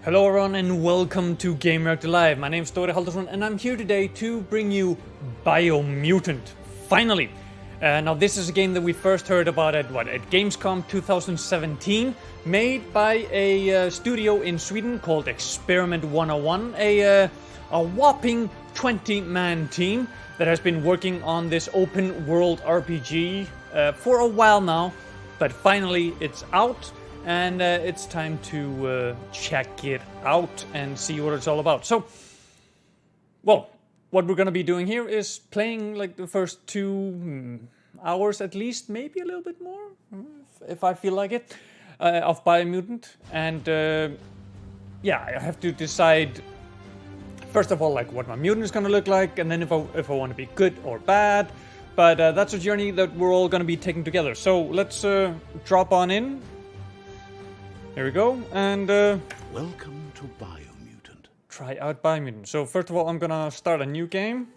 Hello everyone and welcome to Gamereactor Live. My name is Dore Haldarsson and I'm here today to bring you Biomutant. Finally! Now this is a game that we first heard about at Gamescom 2017, made by a studio in Sweden called Experiment 101, a whopping 20-man team that has been working on this open world RPG for a while now, but finally it's out. And it's time to check it out and see what it's all about. So, well, what we're going to be doing here is playing like the first 2 hours at least, maybe a little bit more, if I feel like it, of Biomutant. And yeah, I have to decide, first of all, like what my mutant is going to look like, and then if I want to be good or bad. But that's a journey that we're all going to be taking together. So let's drop on in. Here we go, and welcome to Biomutant. Try out Biomutant. So first of all, I'm gonna start a new game.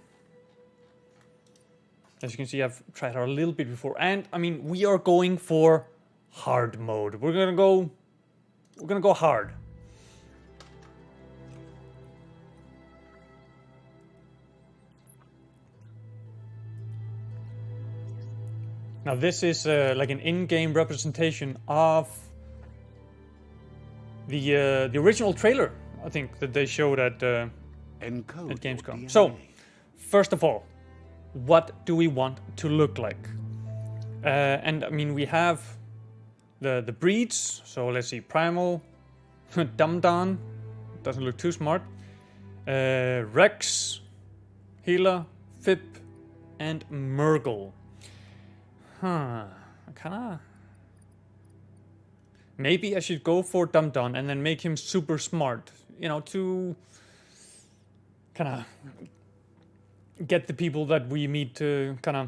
As you can see, I've tried out a little bit before, and I mean, we are going for hard mode. We're gonna go hard. Now this is like an in-game representation of the original trailer, I think, that they showed at Gamescom. So, first of all, what do we want to look like? And I mean, we have the breeds. So let's see, Primal, Dumdon, doesn't look too smart. Rex, Healer, Fib, and Murgle. Maybe I should go for Dumdon and then make him super smart, you know, to kind of get the people that we meet to kind of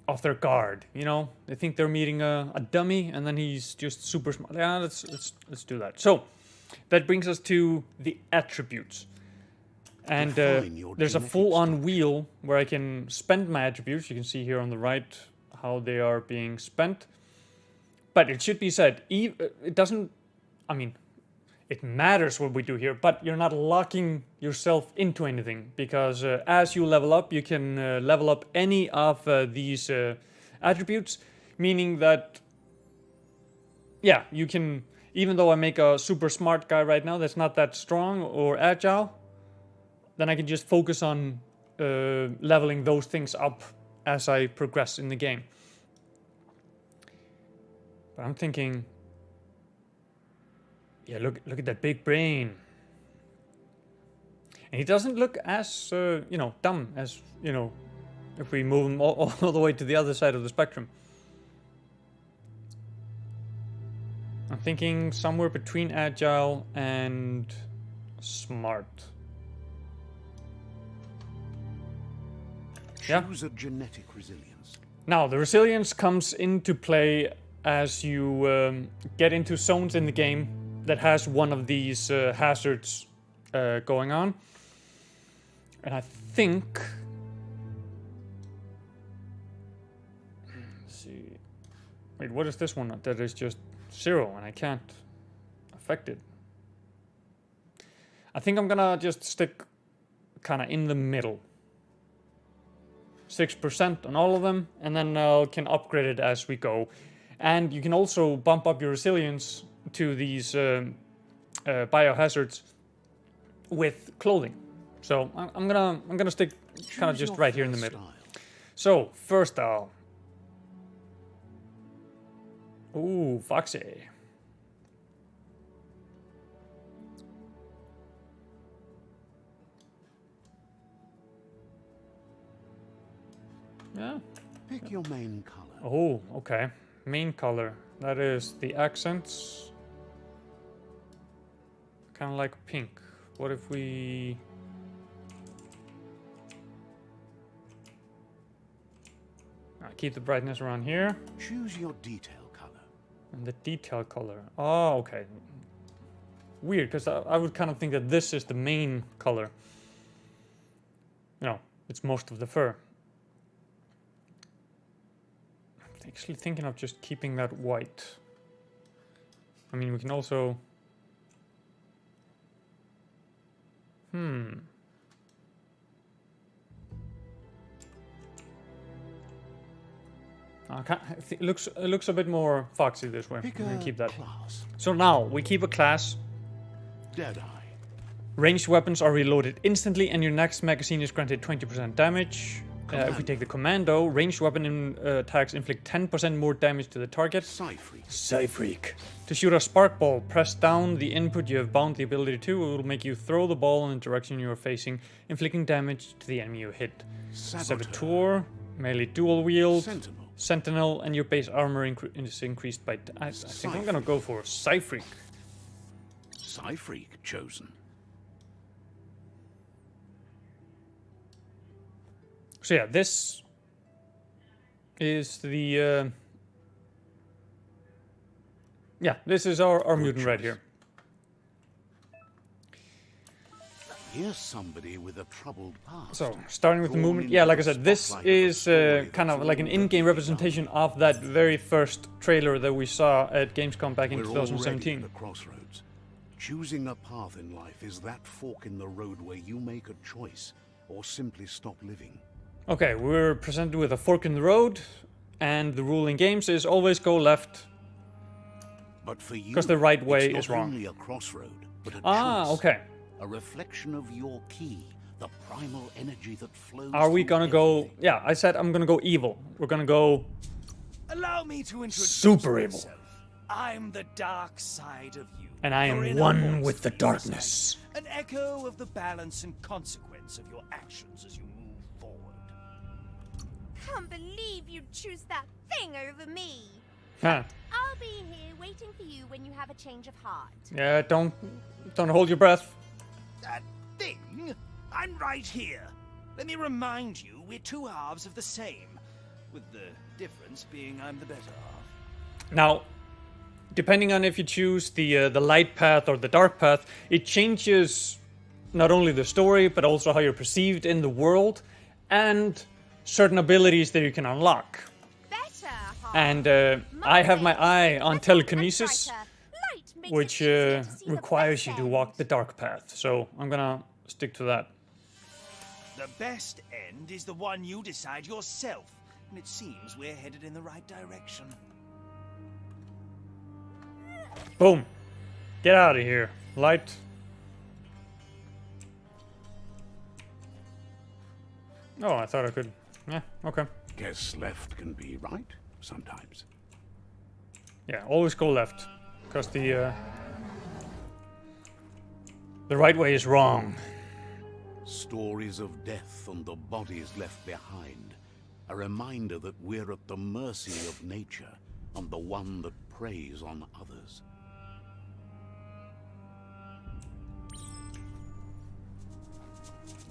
off their guard, you know? They think they're meeting a dummy and then he's just super smart. Yeah, let's do that. So, that brings us to the attributes. And there's a full-on wheel where I can spend my attributes. You can see here on the right how they are being spent. But it should be said, it doesn't, I mean, it matters what we do here, but you're not locking yourself into anything, because as you level up, you can level up any of these attributes, meaning that, yeah, you can, even though I make a super smart guy right now that's not that strong or agile, then I can just focus on leveling those things up as I progress in the game. But I'm thinking, yeah, look at that big brain. And he doesn't look as, you know, dumb as, you know, if we move him all the way to the other side of the spectrum. I'm thinking somewhere between agile and smart. Choose a genetic resilience. Now, the resilience comes into play as you get into zones in the game that has one of these hazards going on. And I think... Let's see... Wait, what is this one that is just 0 and I can't affect it? I think I'm gonna just stick kind of in the middle. 6% on all of them, and then can upgrade it as we go. And you can also bump up your resilience to these biohazards with clothing. So I'm gonna stick kind of just right here in the middle. So first style. Ooh, Foxy. Yeah. Pick your main color. Oh, okay. Main color. That is the accents. Kind of like pink. What if we... keep the brightness around here. Choose your detail color. And the detail color. Oh, okay. Weird, because I would kind of think that this is the main color. No, it's most of the fur. I'm actually thinking of just keeping that white. I mean, we can also It looks a bit more foxy this way. Pick I'm gonna a keep that. class. So now we keep a class. Deadeye. Ranged weapons are reloaded instantly, and your next magazine is granted 20% damage. If we take the commando, ranged weapon attacks inflict 10% more damage to the target. Psyfreak. To shoot a spark ball, press down the input you have bound the ability to. It will make you throw the ball in the direction you are facing, inflicting damage to the enemy you hit. Saboteur. Melee dual wield. Sentinel, and your base armor is increased by... I think I'm gonna go for Psyfreak. Psyfreak chosen. So yeah, this is the... this is our mutant right here. Here's somebody with a troubled past. So, starting with the movement, yeah, like I said, this is kind of like an in-game representation of that very first trailer that we saw at Gamescom back in 2017. We're already at a crossroads. Choosing a path in life is that fork in the road where you make a choice or simply stop living. Okay, we're presented with a fork in the road, and the rule in games is always go left. But for you, because the right way it's is not wrong. only a crossroad, but a choice. Okay. A reflection of your key, the primal energy that flows. Are we gonna go? Yeah, I said I'm gonna go evil. We're gonna go. Allow me to introduce super evil. myself. I'm the dark side of you. And I Your am inner one voice with the for your darkness. side, an echo of the balance and consequence of your actions as you move forward. Can't believe you'd choose that thing over me. Huh. I'll be here waiting for you when you have a change of heart. Yeah, don't hold your breath. That thing? I'm right here. Let me remind you, we're two halves of the same, with the difference being I'm the better half. Now, depending on if you choose the light path or the dark path, it changes not only the story but also how you're perceived in the world and certain abilities that you can unlock. Better half. And I have my eye on telekinesis, which requires you to walk the dark path. So I'm gonna stick to that. The best end is the one you decide yourself, and it seems we're headed in the right direction. Boom. Get out of here. Light. Oh, I thought I could. Yeah, okay. Guess left can be right sometimes. Yeah, always go left. Because the right way is wrong. Stories of death and the bodies left behind. A reminder that we're at the mercy of nature and the one that preys on others.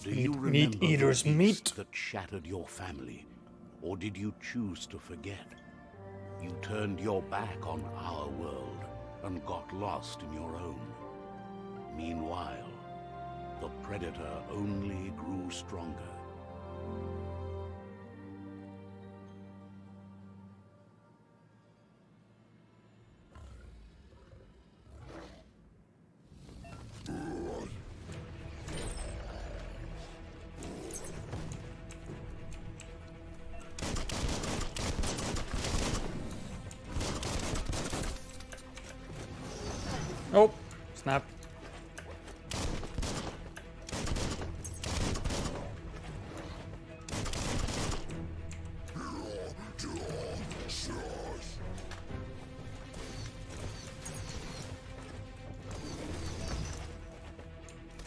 Do you remember Meat eaters the meat. beast that shattered your family? Or did you choose to forget? You turned your back on our world and got lost in your own. Meanwhile, the predator only grew stronger. Oh, snap.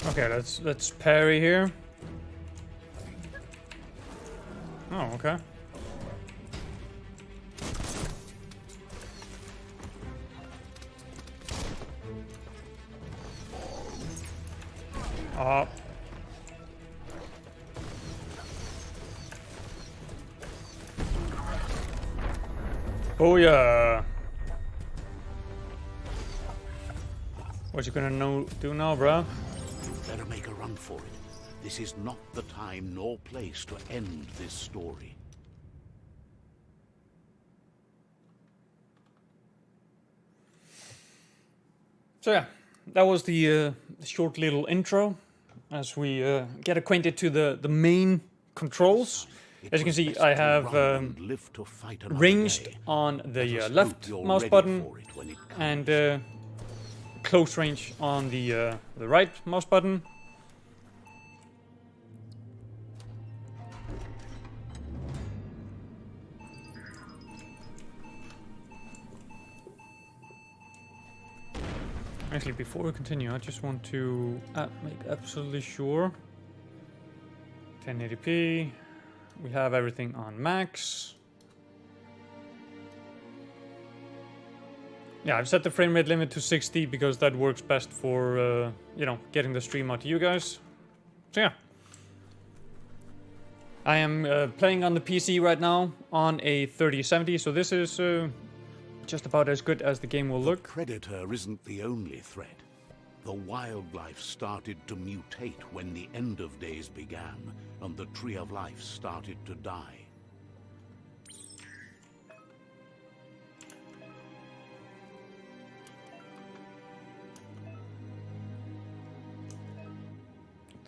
Okay, let's parry here. Oh, okay. Oh. Booyah! What you gonna do now, bruh? Better make a run for it. This is not the time nor place to end this story. So yeah, that was the short little intro. as we get acquainted to the main controls. As you can see, I have ranged on the left mouse button and close range on the right mouse button. Actually, before we continue, I just want to make absolutely sure. 1080p. We have everything on max. Yeah, I've set the frame rate limit to 60 because that works best for, you know, getting the stream out to you guys. So yeah. I am playing on the PC right now on a 3070, so this is just about as good as the game will look. The predator isn't the only threat. The wildlife started to mutate when the end of days began, and the tree of life started to die.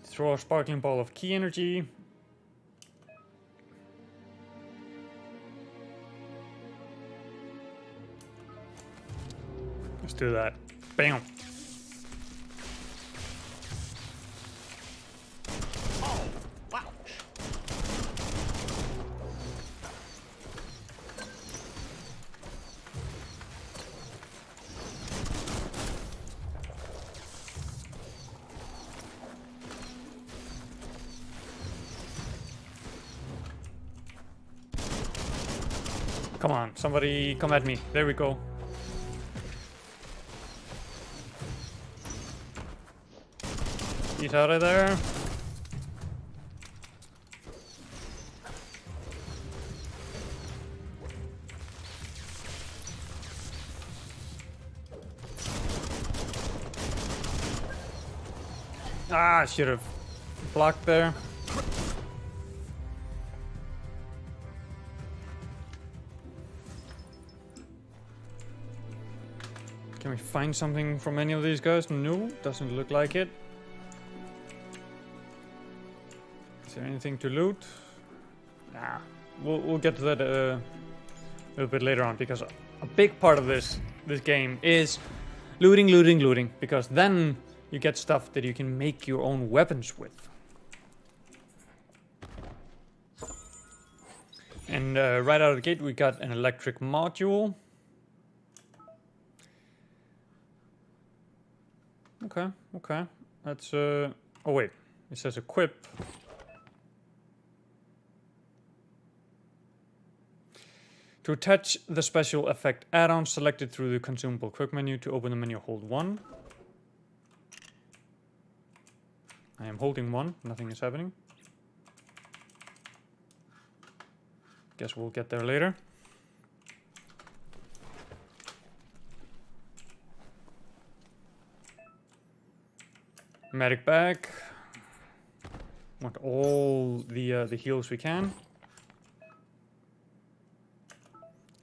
Throw a sparkling ball of key energy. Let's do that. Bam. Oh, ouch. Come on, somebody come at me. There we go. Get out of there. Ah, I should have blocked there. Can we find something from any of these guys? No, doesn't look like it. Is there anything to loot? Nah, we'll get to that a little bit later on, because a big part of this game is looting, because then you get stuff that you can make your own weapons with. And right out of the gate we got an electric module. Okay. That's oh wait, it says equip. To attach the special effect add-on, select it through the consumable quick menu. To open the menu, hold 1. I am holding 1, nothing is happening. Guess we'll get there later. Medic bag. Want all the heals we can.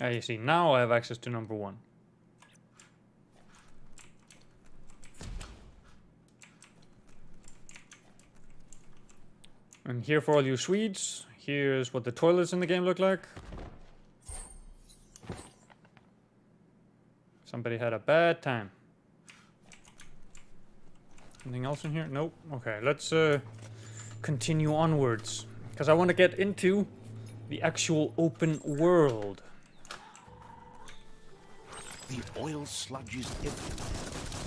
You see, now I have access to number 1. And here for all you Swedes, here's what the toilets in the game look like. Somebody had a bad time. Anything else in here? Nope. Okay, let's continue onwards, because I want to get into the actual open world. The oil sludge is everywhere.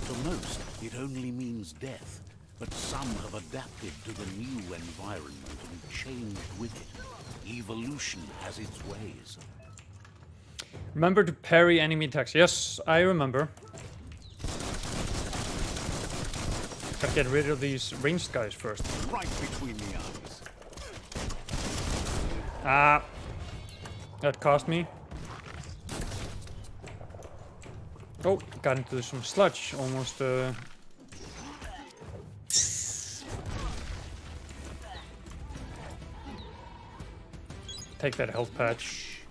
To most, it only means death. But some have adapted to the new environment and changed with it. Evolution has its ways. Remember to parry enemy attacks. Yes, I remember. Gotta get rid of these ranged guys first. Right between the eyes. Ah. That cost me. Oh, got into some sludge. Almost, Take that health patch.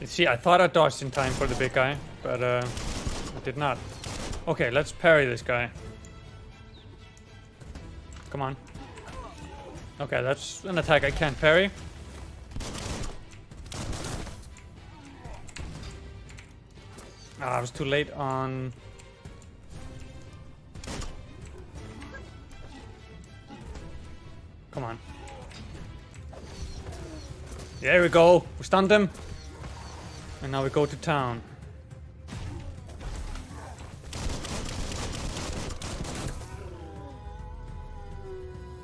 See, I thought I dodged in time for the big guy, but I did not. Okay, let's parry this guy. Come on. Okay, that's an attack I can't parry. Ah, I was too late on... Come on. There we go. We stunned him. And now we go to town.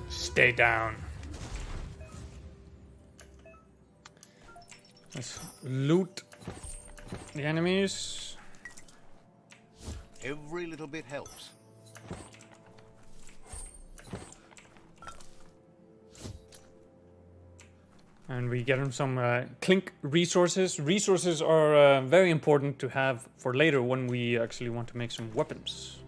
Stay down. Let's loot the enemies. Every little bit helps. And we get him some clink resources. Resources are very important to have for later when we actually want to make some weapons.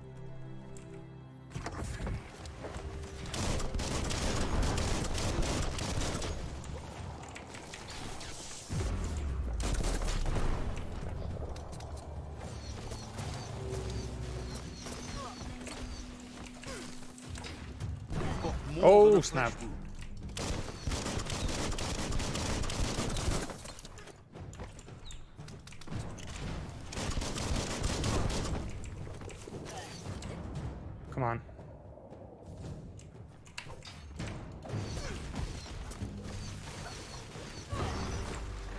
Oh, snap. Come on.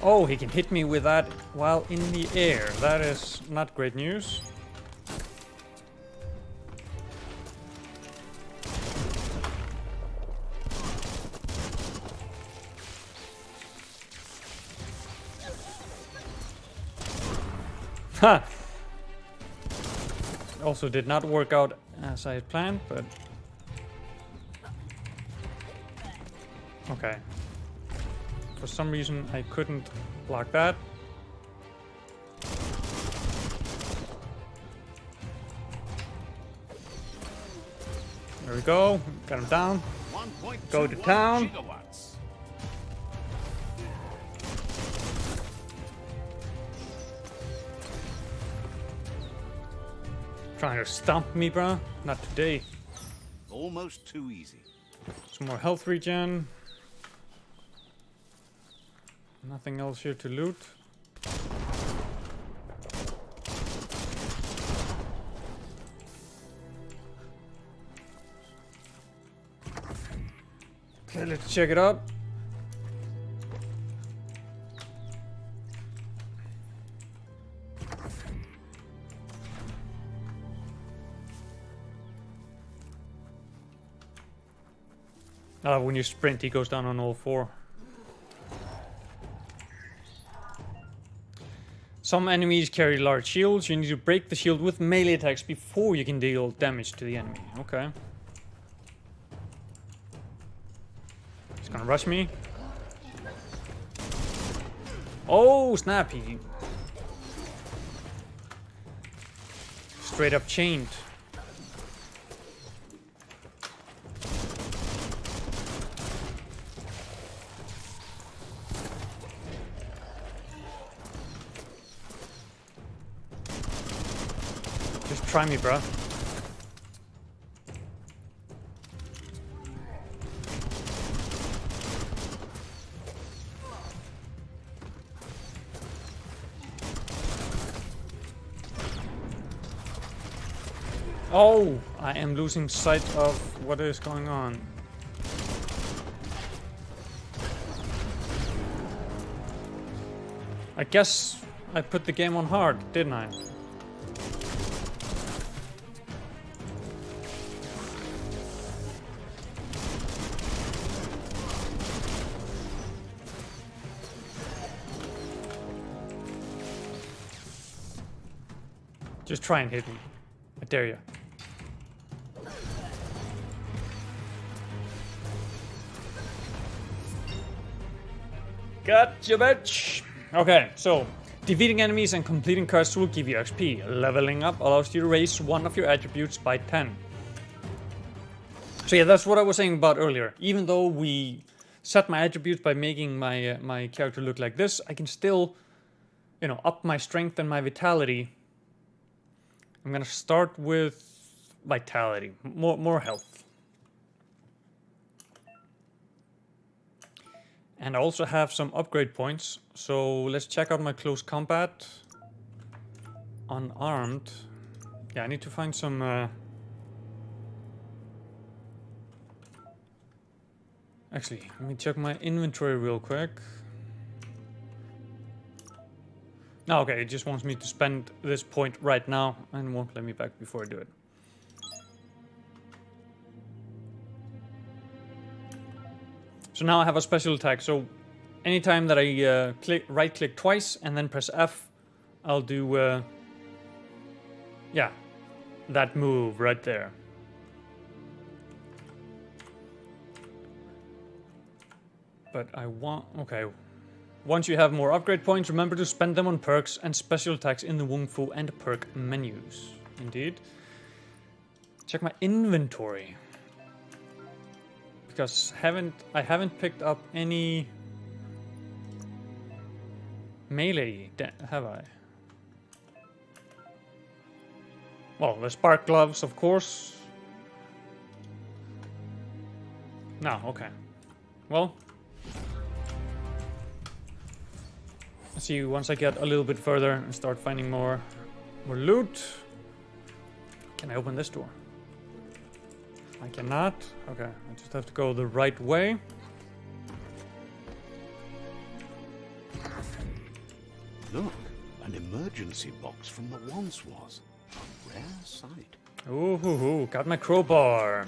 Oh, he can hit me with that while in the air. That is not great news. Ha! Also did not work out as I had planned, but... Okay. For some reason I couldn't block that. There we go. Got him down. Go to town. Gigawatts. Trying to stomp me, bro. Not today. Almost too easy. Some more health regen. Nothing else here to loot. Okay, let's check it out. When you sprint, he goes down on all four. Some enemies carry large shields. You need to break the shield with melee attacks before you can deal damage to the enemy. Okay. He's gonna rush me. Oh, snap! He straight up chained. Try me, bro. Oh, I am losing sight of what is going on. I guess I put the game on hard, didn't I? Just try and hit me. I dare you. Gotcha, bitch! Okay, so defeating enemies and completing quests will give you XP. Leveling up allows you to raise one of your attributes by 10. So yeah, that's what I was saying about earlier. Even though we set my attributes by making my character look like this, I can still you know, up my strength and my vitality, I'm gonna start with vitality, more health. And I also have some upgrade points, so let's check out my close combat. Unarmed. Yeah, I need to find some... Actually, let me check my inventory real quick. Oh, okay, it just wants me to spend this point right now and won't let me back before I do it. So now I have a special attack, so anytime that I right click twice and then press F, I'll do, yeah, that move right there. But I want, okay. Once you have more upgrade points, remember to spend them on perks and special attacks in the Wung Fu and perk menus. Indeed. Check my inventory. Because I haven't picked up any melee, have I? Well, the spark gloves, of course. No, okay. Well, let's see once I get a little bit further and start finding more loot. Can I open this door? I cannot. Okay, I just have to go the right way. Look, an emergency box from the once was. A rare sight. Ooh, got my crowbar.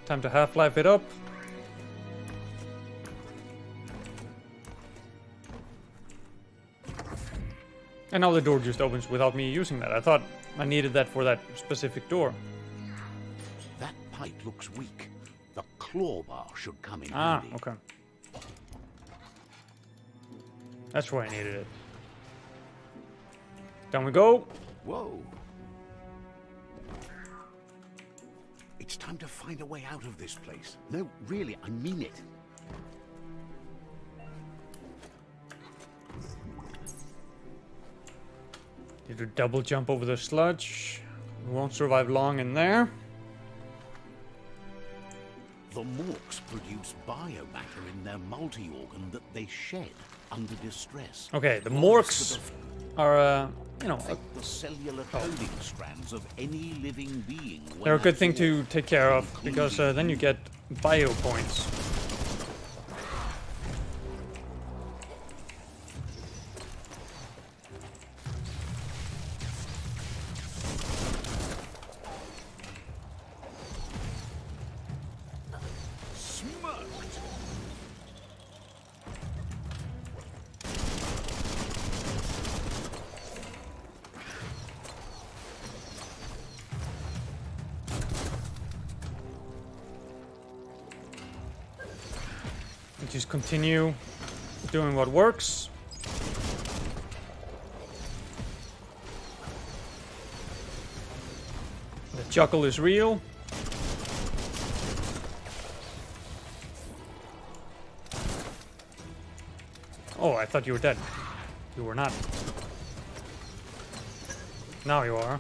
Time to Half-Life it up. And now the door just opens without me using that. I thought I needed that for that specific door. That pipe looks weak. The claw bar should come in Ah, handy. okay. That's why I needed it. Down we go. Whoa. It's time to find a way out of this place. No, really, I mean it. Did a double jump over the sludge. We won't survive long in there. The Morks produce biomatter in their multi-organ that they shed under distress. Okay, the Morks are, you know, The cellular coding strands of any living being. they're a good thing to take care of, because then you get bio points. Just continue doing what works. The chuckle is real. Oh, I thought you were dead. You were not. Now you are.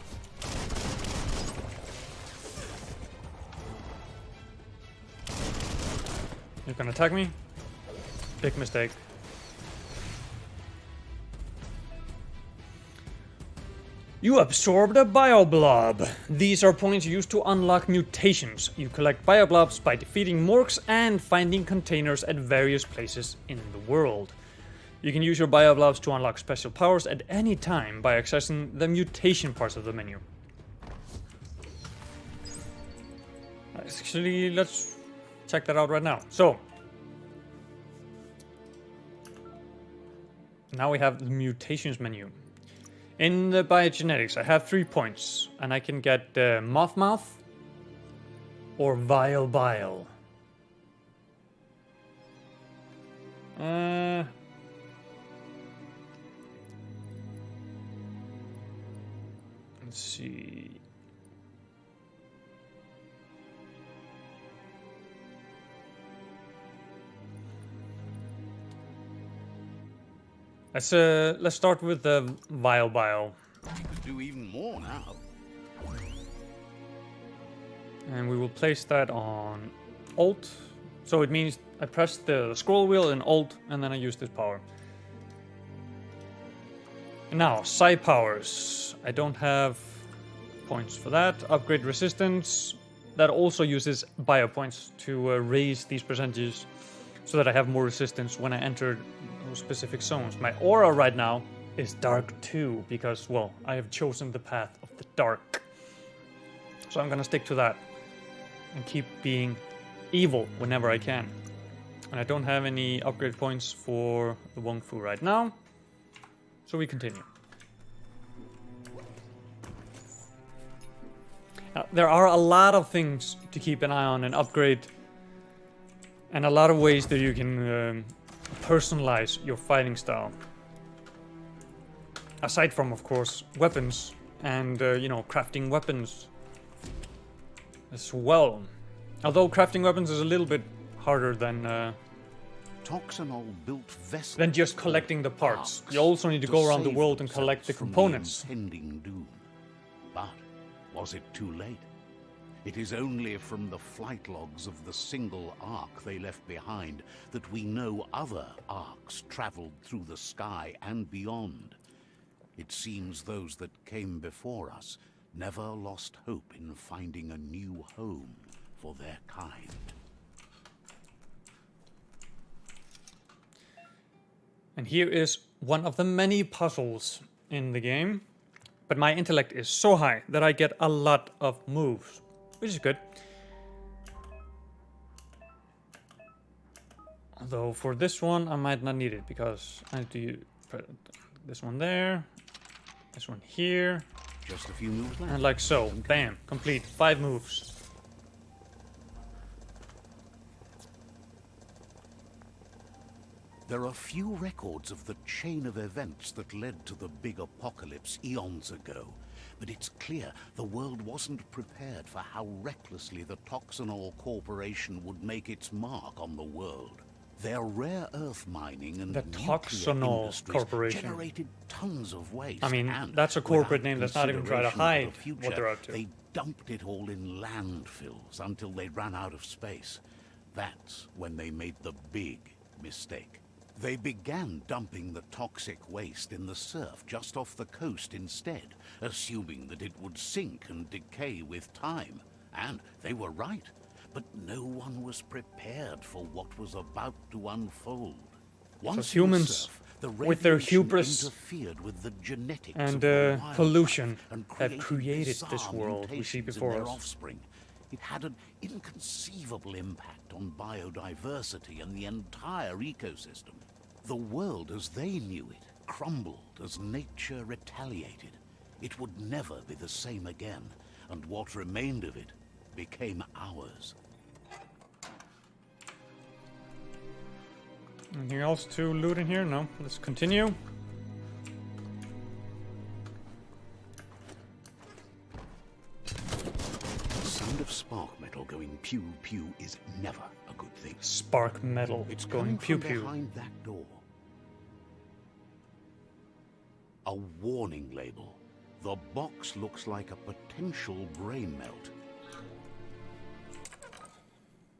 You can attack me? Big mistake. You absorbed a bioblob. These are points used to unlock mutations. You collect bioblobs by defeating Morks and finding containers at various places in the world. You can use your bioblobs to unlock special powers at any time by accessing the mutation parts of the menu. Actually, let's check that out right now. So, now we have the mutations menu. In the biogenetics, I have 3 points, and I can get Moth Mouth or Vile Bile. Let's see. Let's start with the Bio. You could do even more now. And we will place that on Alt. So it means I press the scroll wheel and Alt, and then I use this power. And now, psi powers. I don't have points for that. Upgrade resistance. That also uses bio points to raise these percentages so that I have more resistance when I enter those specific zones. My aura right now is dark 2 because, well, I have chosen the path of the dark. So I'm gonna stick to that and keep being evil whenever I can. And I don't have any upgrade points for the Wong Fu right now, so we continue. Now, there are a lot of things to keep an eye on and upgrade, and a lot of ways that you can personalize your fighting style. Aside from, of course, weapons and, you know, crafting weapons as well. Although crafting weapons is a little bit harder than Toxanol built vessels than just collecting the parts. You also need to go around the world and collect the components. Impending doom. But was it too late? It is only from the flight logs of the single ark they left behind that we know other arks traveled through the sky and beyond. It seems those that came before us never lost hope in finding a new home for their kind. And here is one of the many puzzles in the game. But my intellect is so high that I get a lot of moves, which is good. Although for this one I might not need it because I need to put this one there, this one here, Just a few moves left. and like so. Bam, complete 5 moves. There are few records of the chain of events that led to the big apocalypse eons ago, but it's clear the world wasn't prepared for how recklessly the Toxanol Corporation would make its mark on the world. Their rare earth mining and The nuclear Toxanol industries Corporation. generated tons of waste. I mean, and that's a corporate without name that's not even trying to consideration hide for the what future, they're up to. They dumped it all in landfills until they ran out of space. That's when they made the big mistake. They began dumping the toxic waste in the surf just off the coast instead, assuming that it would sink and decay with time. And they were right. But no one was prepared for what was about to unfold. Once in the humans, surf, the with their radiation hubris interfered with the genetics and of the wildlife pollution, and have created this bizarre world we see mutations in before their us. offspring. It had an inconceivable impact on biodiversity and the entire ecosystem. The world as they knew it crumbled as nature retaliated. It would never be the same again, and what remained of it became ours. Anything else to loot in here? No. Let's continue. The sound of spark metal going pew pew is never a good thing. Spark metal. It's going coming pew from pew. behind that door. A warning label. The box looks like a potential brain melt.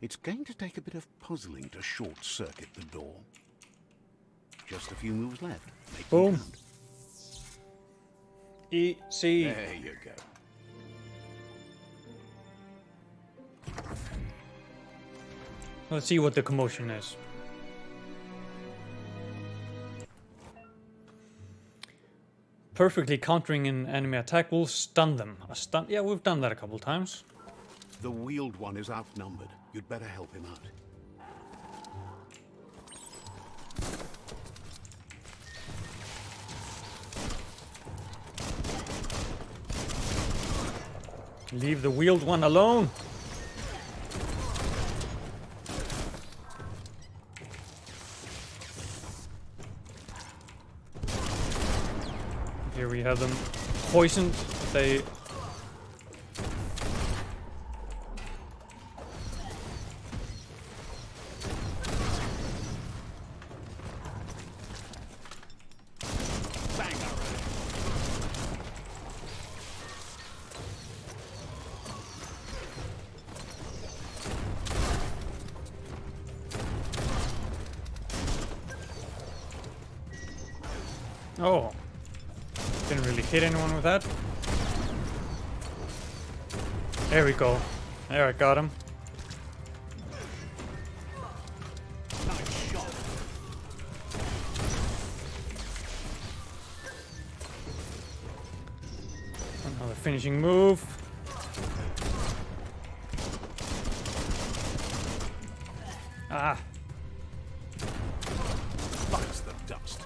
It's going to take a bit of puzzling to short-circuit the door. Just a few moves left. Make them Boom. count. Easy. There you go. Let's see what the commotion is. Perfectly countering an enemy attack will stun them. A stun? Yeah, we've done that a couple times. The wheeled one is outnumbered. You'd better help him out. Leave the wheeled one alone. Here we have them poisoned. They Oh. Didn't really hit anyone with that. There we go. There, I got him. Nice shot. Another finishing move. Ah. Bites the dust.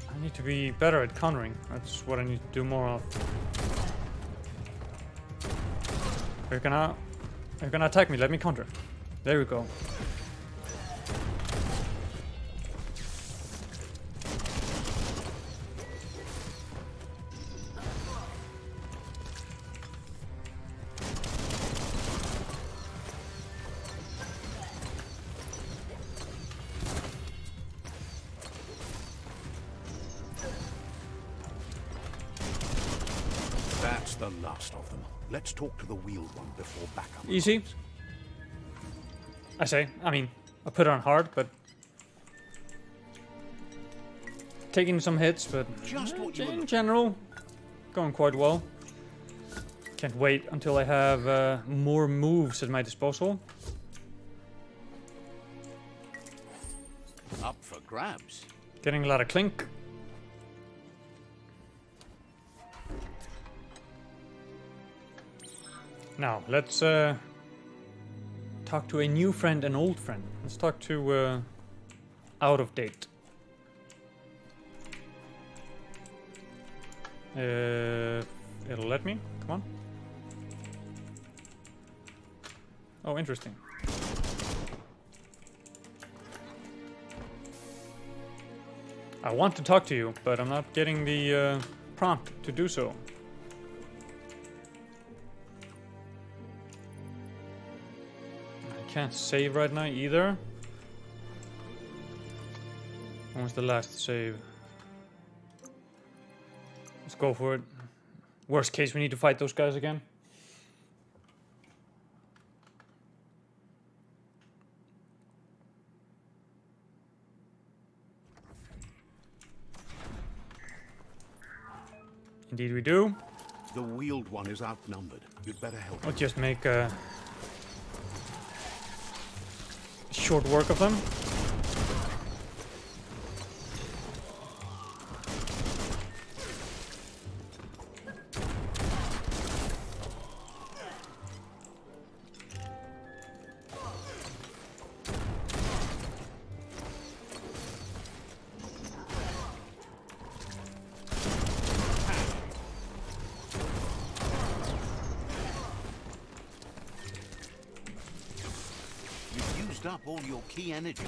I need to be better at countering. That's what I need to do more of. You're gonna attack me. Let me counter. There we go. That's the last of them. Let's talk to the wheeled one before backup. Easy. I mean, I put it on hard, but taking some hits, but Just what you in general, going quite well. Can't wait until I have more moves at my disposal. Up for grabs. Getting a lot of clink. Now, let's talk to a new friend, an old friend. Let's talk to Out of Date. It'll let me? Come on. Oh, interesting. I want to talk to you, but I'm not getting the prompt to do so. I can't save right now either. When was the last save? Let's go for it. Worst case, we need to fight those guys again. Indeed we do. The wheeled one is outnumbered. You'd better help. I'll just make short work of them. Up all your key energy.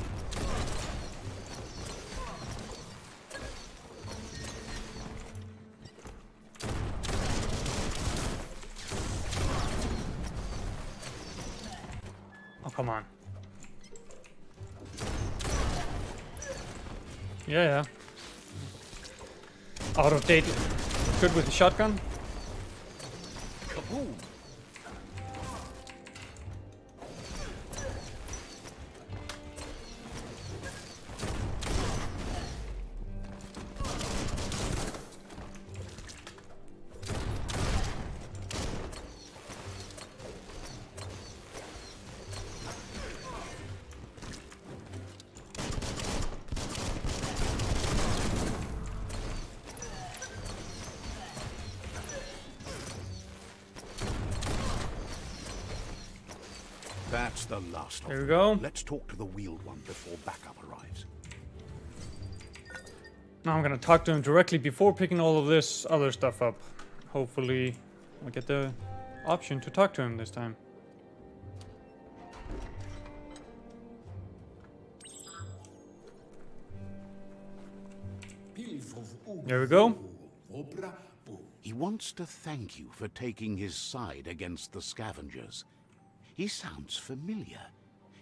Oh, come on. Yeah. Out of date. Good with the shotgun. Kaboom! That's the last of There we them. go. Let's talk to the wheeled one before backup arrives. Now I'm gonna talk to him directly before picking all of this other stuff up. Hopefully I'll get the option to talk to him this time. There we go. He wants to thank you for taking his side against the scavengers. He sounds familiar.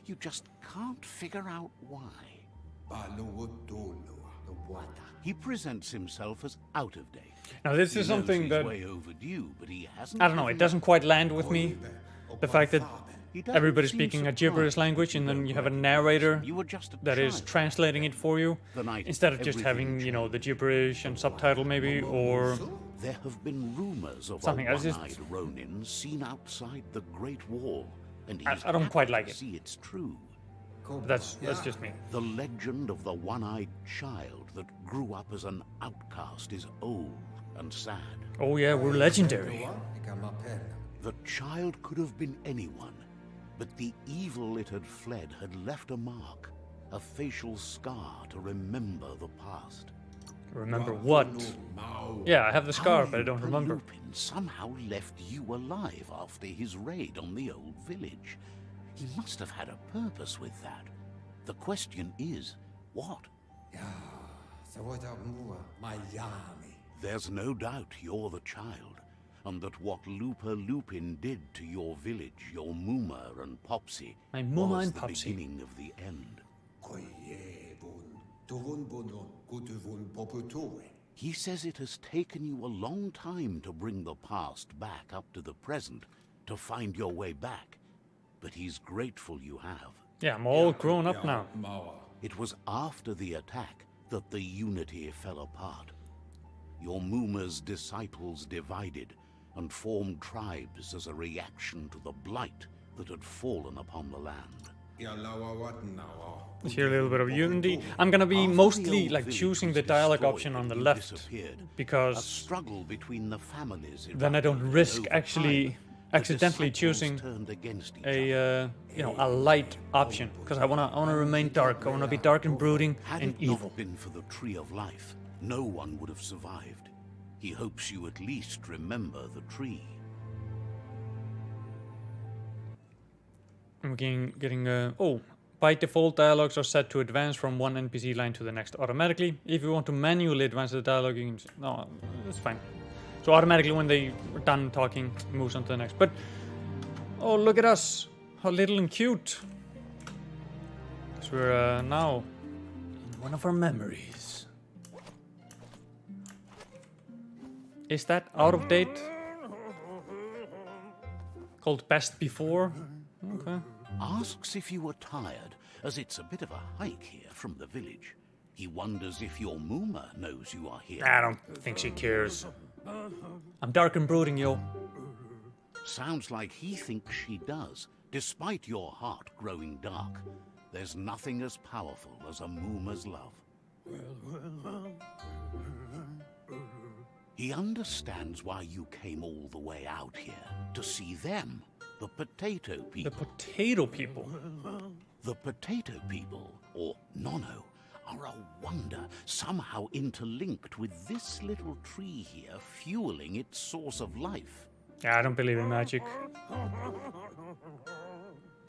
You just can't figure out why. He presents himself as out of date. Now this He is knows something he's that, way overdue, but he hasn't I don't know, given it doesn't quite land with me. The fact that everybody speaking a gibberish language, and then you have a narrator You were just a that is child. translating it for you, The night instead of just having, everything you know, the gibberish and subtitle maybe, or There have been rumors of something. a I just- one-eyed Ronin seen outside the Great Wall, and I he's don't quite like happy it. to see it's true. that's just me. The legend of the one-eyed child that grew up as an outcast is old and sad. Oh yeah, we're legendary. The child could have been anyone, but the evil it had fled had left a mark, a facial scar to remember the past. Remember what? Yeah, I have the scar, but I don't remember. Lupin somehow left you alive after his raid on the old village. He must have had a purpose with that. The question is, what? There's no doubt you're the child, and that what Lupin did to your village, your Muma and Popsy, My Muma was and the Popsy. beginning of the end. He says it has taken you a long time to bring the past back up to the present, to find your way back, but he's grateful you have. Yeah, I'm all grown up now. It was after the attack that the Unity fell apart. Your Muma's disciples divided and formed tribes as a reaction to the blight that had fallen upon the land. Let's hear a little bit of Unity. I'm gonna be After the mostly old like village choosing was the dialogue destroyed option on and the you left, disappeared, a because struggle between the families then I don't erupted, risk and over actually time, the accidentally disciples choosing turned against each a other. you know, a light option, because I wanna remain dark. I wanna be dark and brooding Had and it evil. not been for the Tree of Life, no one would have survived. He hopes you at least remember the tree. I'm getting oh, by default dialogues are set to advance from one NPC line to the next automatically. If you want to manually advance the dialogue, you can no, it's fine. So automatically when they are done talking, it moves on to the next. But oh, look at us, how little and cute. So we're now in one of our memories. Is that out of date? Called Best Before? Okay. Asks if you were tired, as it's a bit of a hike here from the village. He wonders if your Muma knows you are here. I don't think she cares. I'm dark and brooding, yo. Sounds like he thinks she does, despite your heart growing dark. There's nothing as powerful as a Muma's love. He understands why you came all the way out here, to see them, the potato The people. potato people. The potato people, or Nono, are a wonder, somehow interlinked with this little tree here, fueling its source of life. Yeah, I don't believe in magic.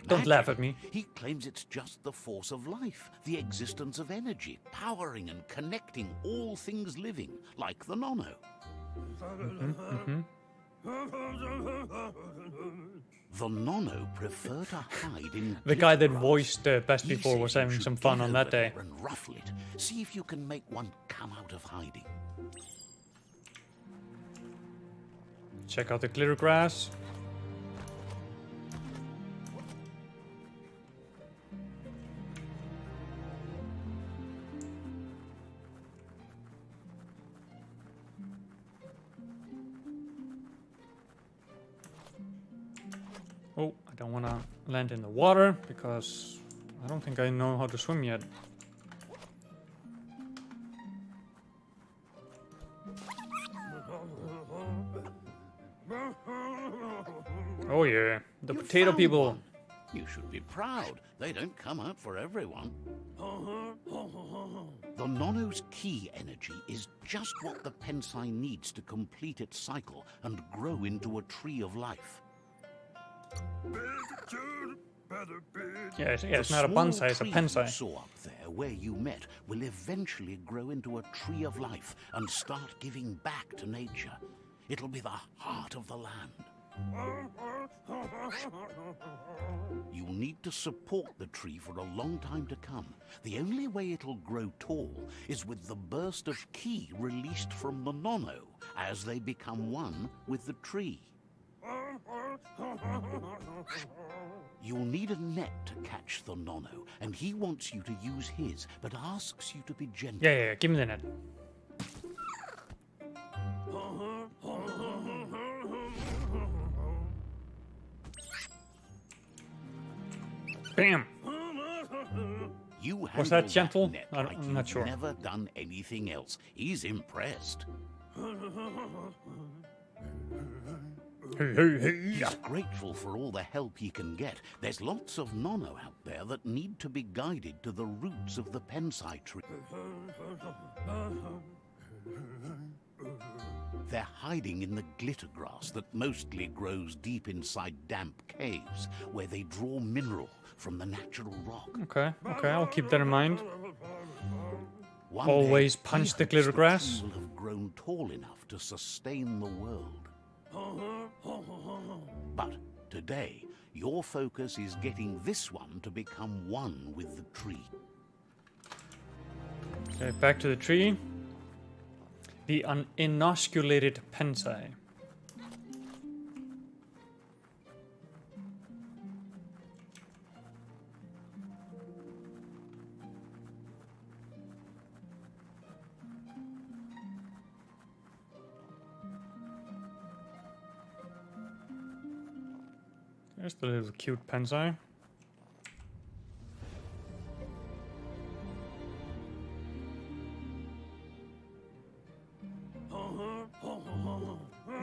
Don't laugh at me. He claims it's just the force of life, the existence of energy, powering and connecting all things living, like the Nono. The Nono prefer to hide in The guy that gift voiced Best He Before said was you having should some fun get on that over day. there and ruffle it. See if you can make one come out of hiding. Check out the glitter grass. Oh, I don't want to land in the water because I don't think I know how to swim yet. Oh yeah, the You potato found people. one. You should be proud. They don't come out for everyone. The Nono's key energy is just what the Pensai needs to complete its cycle and grow into a tree of life. Yeah, it's The not a small bonsai, it's a tree you pensai. saw up there where you met will eventually grow into a tree of life and start giving back to nature. It'll be the heart of the land. You'll need to support the tree for a long time to come. The only way it'll grow tall is with the burst of ki released from the Nono as they become one with the tree. You'll need a net to catch the Nono, and he wants you to use his, but asks you to be gentle. Yeah, give me the net. Bam! You Was that handle gentle? net I'm like not you've sure. never done anything else. He's impressed. He's grateful for all the help he can get. There's lots of Nono out there that need to be guided to the roots of the Pensai tree. They're hiding in the glitter grass that mostly grows deep inside damp caves, where they draw mineral from the natural rock. Okay, I'll keep that in mind. One Always day, he punch the hopes glitter tree grass. will have grown tall enough to sustain the world. But today, your focus is getting this one to become one with the tree. Okay, back to the tree. The uninoculated Pensai. There's the little cute Pensai.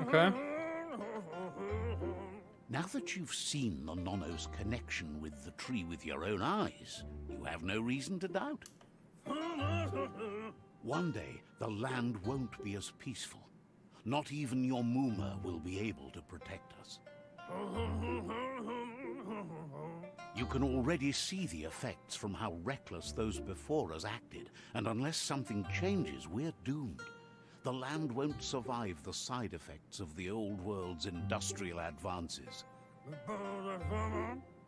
Okay. Now that you've seen the Nono's connection with the tree with your own eyes, you have no reason to doubt. One day, the land won't be as peaceful. Not even your Muma will be able to protect us. You can already see the effects from how reckless those before us acted, and unless something changes, we're doomed. The land won't survive the side effects of the old world's industrial advances.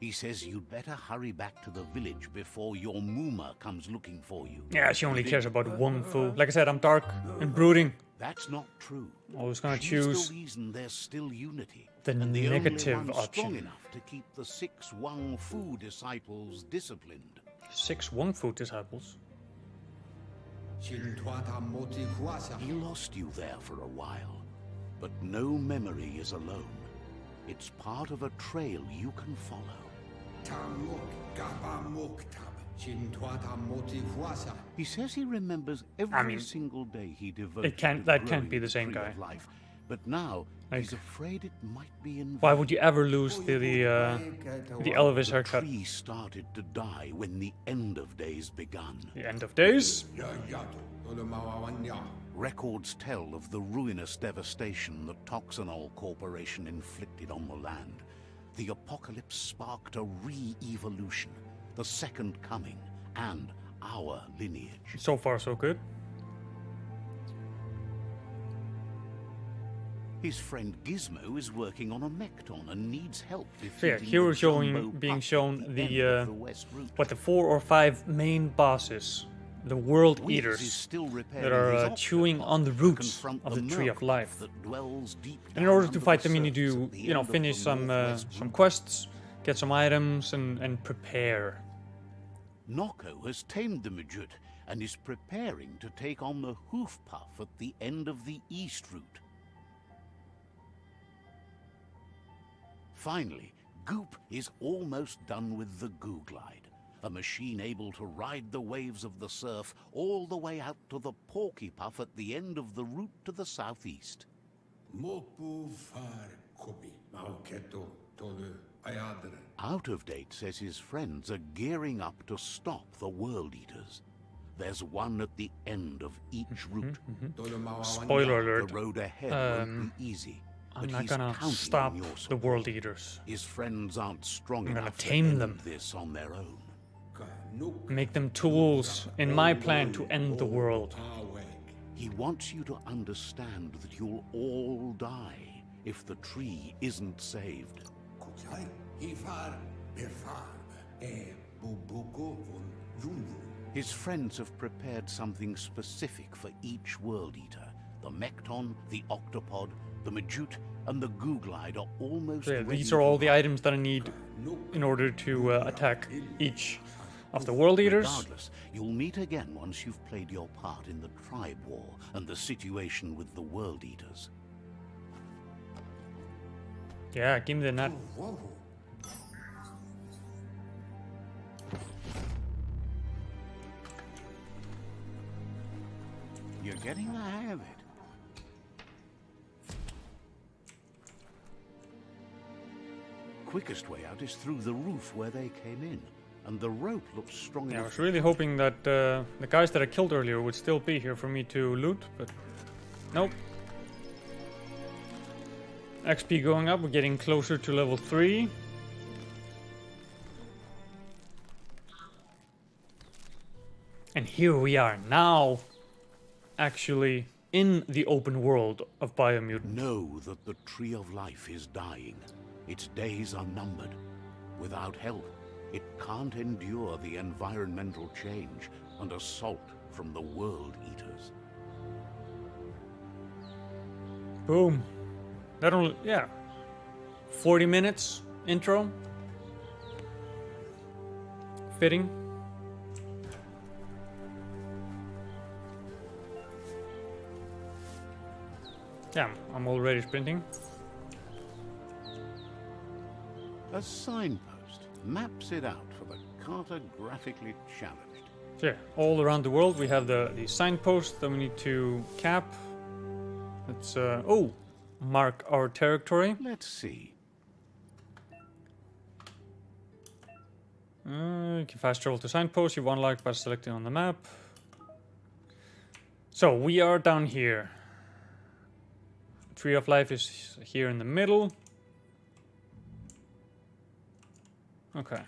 He says you'd better hurry back to the village before your Muma comes looking for you. Yeah, she only cares about one food. Like I said, I'm dark and brooding. That's not true. I was gonna She's choose the reason there's still unity. the and the negative only one strong option. enough to keep the 6 Wang Fu disciples disciplined. 6 Wong Fu disciples. He lost you there for a while, but no memory is alone. It's part of a trail you can follow. He says he remembers every single day he devoted that to can't be growing the same tree guy. of life. But now Like, he's afraid it might be in why vain. would you ever lose the Elvis The haircut? tree started to die when the end of days begun. The end of days? Records tell of the ruinous devastation the Toxanol Corporation inflicted on the land. The apocalypse sparked a re-evolution, the second coming, and our lineage. So far, so good. His friend Gizmo is working on a Mekton and needs help So yeah, defeating here the we're Jumbo being Pup shown at the, end of the West Route. what, the 4 or 5 main bosses, the world Whiz is eaters, still repairing that are his chewing octopod on the to roots confront of the Tree of Murk Life. that dwells deep And in down order to under fight the them, you need surface to, at the you know, end of finish the some Northwest Route. quests, get some items, and prepare. Noko has tamed the Majut and is preparing to take on the Hoof Puff at the end of the East Route. Finally, Goop is almost done with the Goo Glide, a machine able to ride the waves of the surf all the way out to the Porky Puff at the end of the route to the southeast. Out of Date says his friends are gearing up to stop the World Eaters. There's one at the end of each route. Spoiler alert. The road ahead won't be easy. I'm but not he's gonna counting stop on your the support. World Eaters. His friends aren't strong I'm gonna enough tame to end them. this on their own. Make them tools in my plan to end the world. He wants you to understand that you'll all die if the tree isn't saved. His friends have prepared something specific for each World Eater. The Mecton, the Octopod, the Majute, and the Googlide are almost So yeah, ready these are all to the run. items that I need in order to attack each of the World Eaters. Regardless, you'll meet again once you've played your part in the tribe war and the situation with the World Eaters. Yeah, give me the nut. You're getting the hang of it. Quickest way out is through the roof where they came in, and the rope looks strong Yeah, I enough. was really hoping that the guys that I killed earlier would still be here for me to loot, but nope. XP going up, we're getting closer to level 3. And here we are now, actually in the open world of Biomutant. Know that the Tree of Life is dying. Its days are numbered. Without help, it can't endure the environmental change and assault from the World Eaters. Boom. That only, yeah. 40 minutes intro. Fitting. Yeah, I'm already sprinting. A signpost maps it out for the cartographically challenged. So yeah, all around the world we have the signpost that we need to cap. Let's, oh, mark our territory. Let's see. You can fast travel to signpost. You unlock by selecting on the map. So we are down here. Tree of Life is here in the middle. Okay.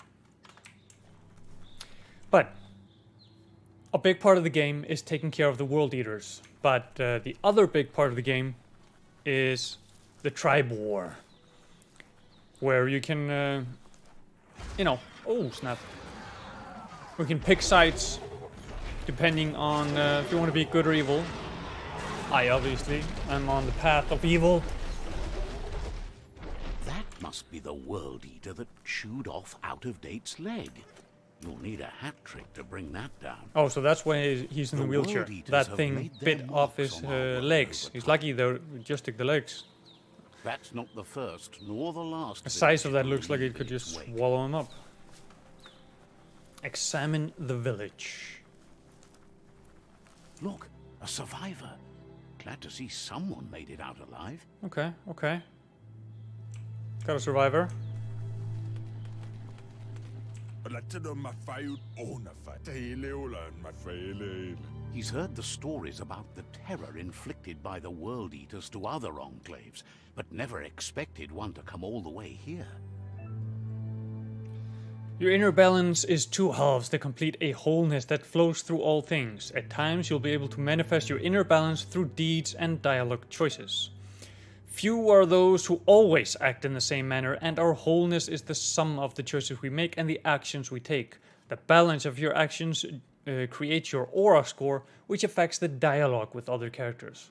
But a big part of the game is taking care of the World Eaters. But the other big part of the game is the tribe war. Where you can, you know, oh snap. We can pick sides depending on if you want to be good or evil. I obviously am on the path of evil. That must be the World Eater that chewed off Out-of-Date's leg. You'll need a hat trick to bring that down. Oh, so that's why he's in the The wheelchair. World Eaters That have thing made their bit off marks his on our world legs. over He's time. lucky they just took the legs. That's not the first nor the last. The size of that villager looks like to it could leave its just wake. swallow him up. Examine the village. Look, a survivor. Glad to see someone made it out alive. Okay, okay. Got a survivor. He's heard the stories about the terror inflicted by the World Eaters to other enclaves, but never expected one to come all the way here. Your inner balance is two halves that complete a wholeness that flows through all things. At times, you'll be able to manifest your inner balance through deeds and dialogue choices. Few are those who always act in the same manner, and our wholeness is the sum of the choices we make and the actions we take. The balance of your actions creates your aura score, which affects the dialogue with other characters.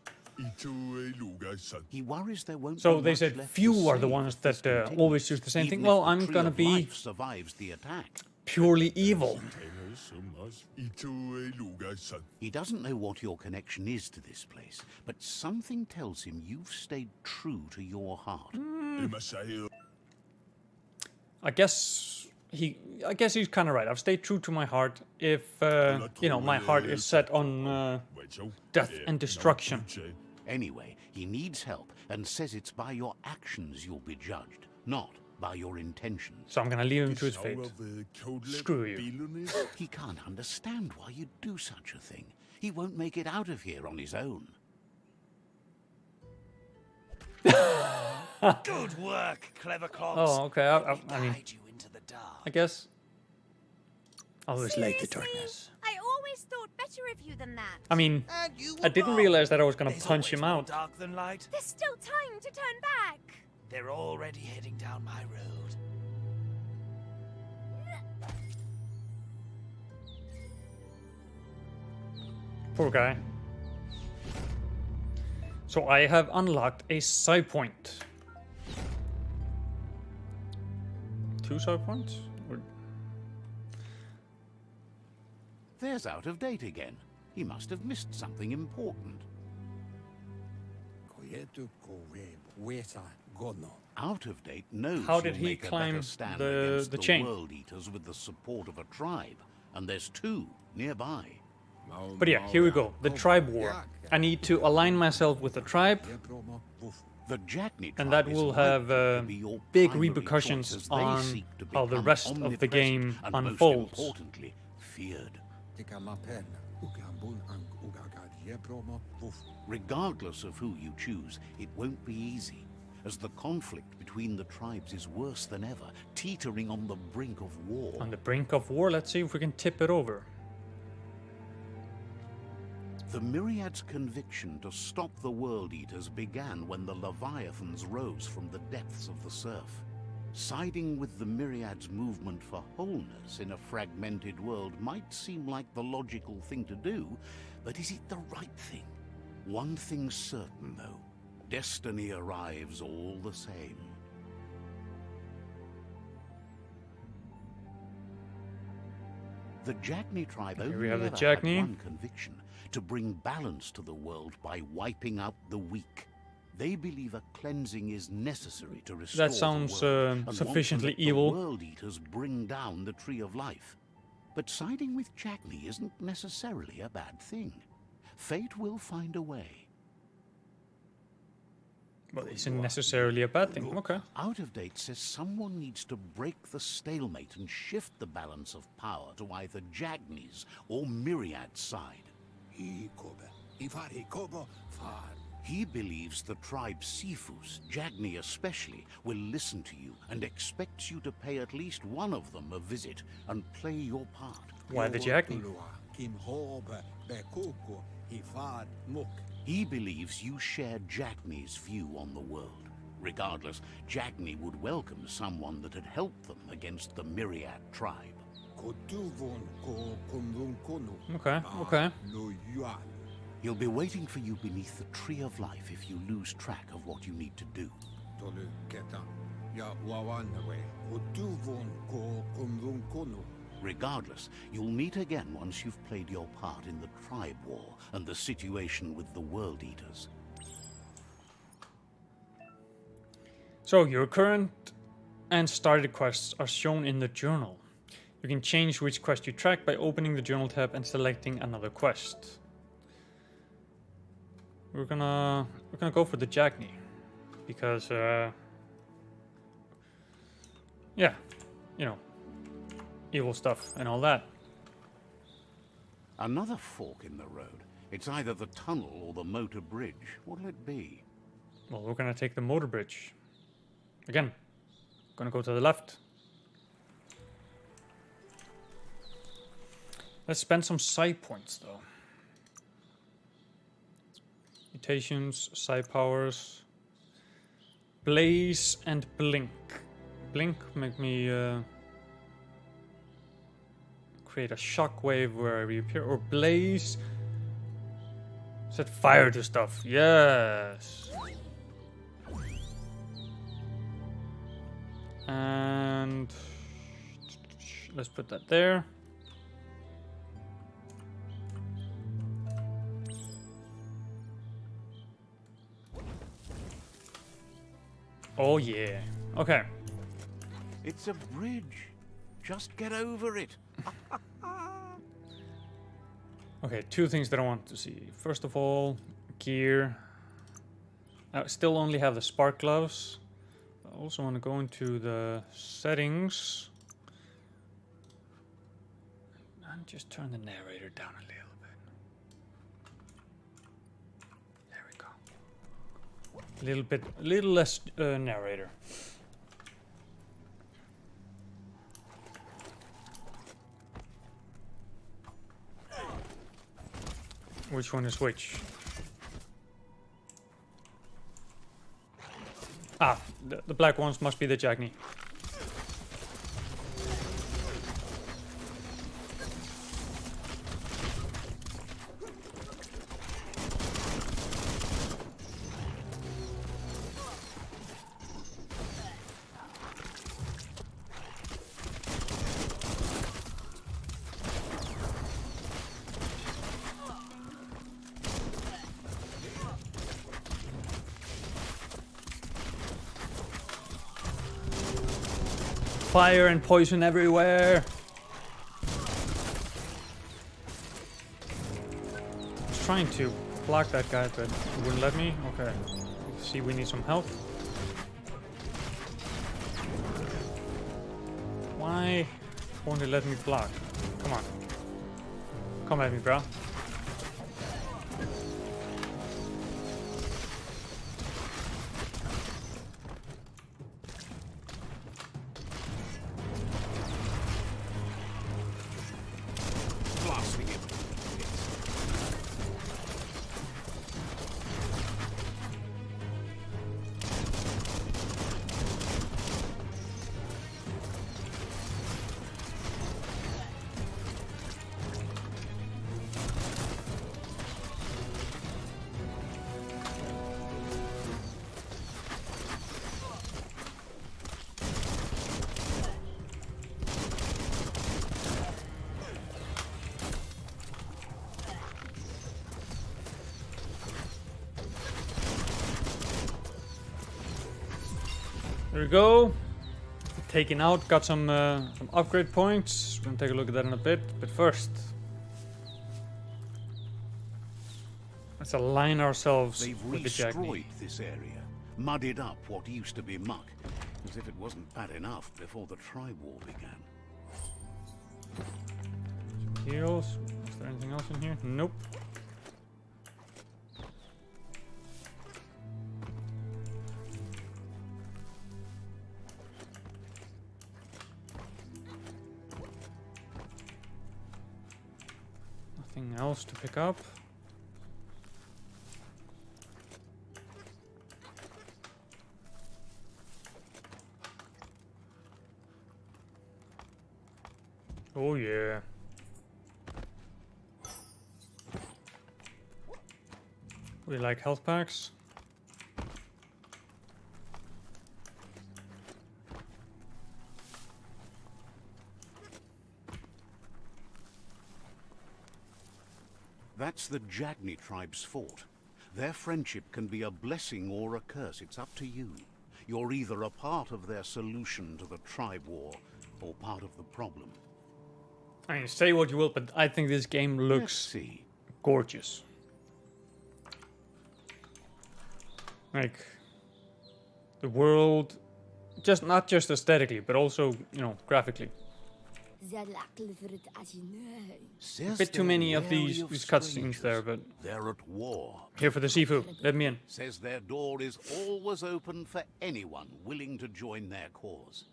He worries there won't So be they much said left to few are the save ones if this that continues, always choose the same thing. even Well, if the I'm Tree gonna of be Life survives the attack. purely evil. He doesn't know what your connection is to this place, but something tells him you've stayed true to your heart. I guess he's kind of right. I've stayed true to my heart. If you know, my heart is set on death and destruction. Anyway, he needs help and says it's by your actions you'll be judged, not by your intentions. So I'm gonna leave him to his fate. Screw you. He can't understand why you'd do such a thing. He won't make it out of here on his own. Good work, clever clogs. Oh, okay. I mean, Guide you into the dark. I guess. I always like the Seriously? darkness. I always thought better of you than that. I mean, And you I were didn't wrong. realize that I was gonna There's punch always him more out. dark than light. There's still time to turn back. They're already heading down my road. Poor guy. So I have unlocked a side point. 2 side points? Or... There's Out of Date again. He must have missed something important. Out of Date knows How did you'll he make a climb better stand the against chain? World Eaters with the support of a tribe, and there's 2 nearby. But yeah, here we go. The tribe war. I need to align myself with the tribe, The Jackney and tribe that is will likely have to be your big primary repercussions choice as they on seek to how the become rest of the omnipresent game and unfolds. Most importantly, feared. Regardless of who you choose, it won't be easy, as the conflict between the tribes is worse than ever, teetering on the brink of war. On the brink of war, let's see if we can tip it over. The Myriad's conviction to stop the World Eaters began when the Leviathans rose from the depths of the surf. Siding with the Myriad's movement for wholeness in a fragmented world might seem like the logical thing to do, but is it the right thing? One thing's certain, though. Destiny arrives all the same. The Jackney tribe Here we only have the ever Jackney. had one conviction: to bring balance to the world by wiping out the weak. They believe a cleansing is necessary to restore That sounds the world, and want to sufficiently let evil. The World Eaters bring down the Tree of Life. But siding with Jackney isn't necessarily a bad thing. Fate will find a way. Well, it isn't necessarily a bad thing. Okay. Out of Date says someone needs to break the stalemate and shift the balance of power to either Jackney's or Myriad's side. He believes the tribe Sifus, Jackney especially, will listen to you and expects you to pay at least one of them a visit and play your part. Why the Jackney? He believes you share Jackney's view on the world. Regardless, Jackney would welcome someone that had helped them against the Myriad tribe. Okay, okay. He'll be waiting for you beneath the Tree of Life if you lose track of what you need to do. Regardless, you'll meet again once you've played your part in the tribe war and the situation with the World Eaters. So, your current and started quests are shown in the journal. You can change which quest you track by opening the journal tab and selecting another quest. We're gonna go for the Jackney because yeah, you know, evil stuff and all that. Another fork in the road. It's either the tunnel or the motor bridge. What'll it be? Well, we're gonna take the motor bridge. Again, gonna go to the left. Let's spend some side points though. Mutations, side powers, blaze and blink. Blink make me create a shockwave where I reappear, or blaze set fire to stuff. Yes. And let's put that there. Oh yeah. Okay. It's a bridge. Just get over it. Okay, 2 things that I want to see. First of all, gear. I still only have the spark gloves. I also want to go into the settings and just turn the narrator down a little bit. There we go. A little less narrator. Which one is which? Ah, the black ones must be the Jackney. fire and poison everywhere. I was trying to block that guy, but he wouldn't let me. Okay. See, we need some help. Why won't it let me block? Come on. Come at me, bro. Blasting him. There we go. Taken out, got some upgrade points. We're gonna take a look at that in a bit. But first, let's align ourselves They've with the destroyed Jagni. this area, muddied up what used to be muck, as if it wasn't bad enough before the tribe war began. Heals. Is there anything else in here? Nope. Nothing else to pick up. Oh yeah. We like health packs. That's the Jagni tribe's fort. Their friendship can be a blessing or a curse. It's up to you. You're either a part of their solution to the tribe war or part of the problem. I mean, say what you will, but I think this game Let's looks see. gorgeous. Like, the world, just not just aesthetically, but also, you know, graphically. A bit too many of these cutscenes there, but They're at war. here for the Sifu. Let me in. Says their door is always open for anyone willing to join their cause.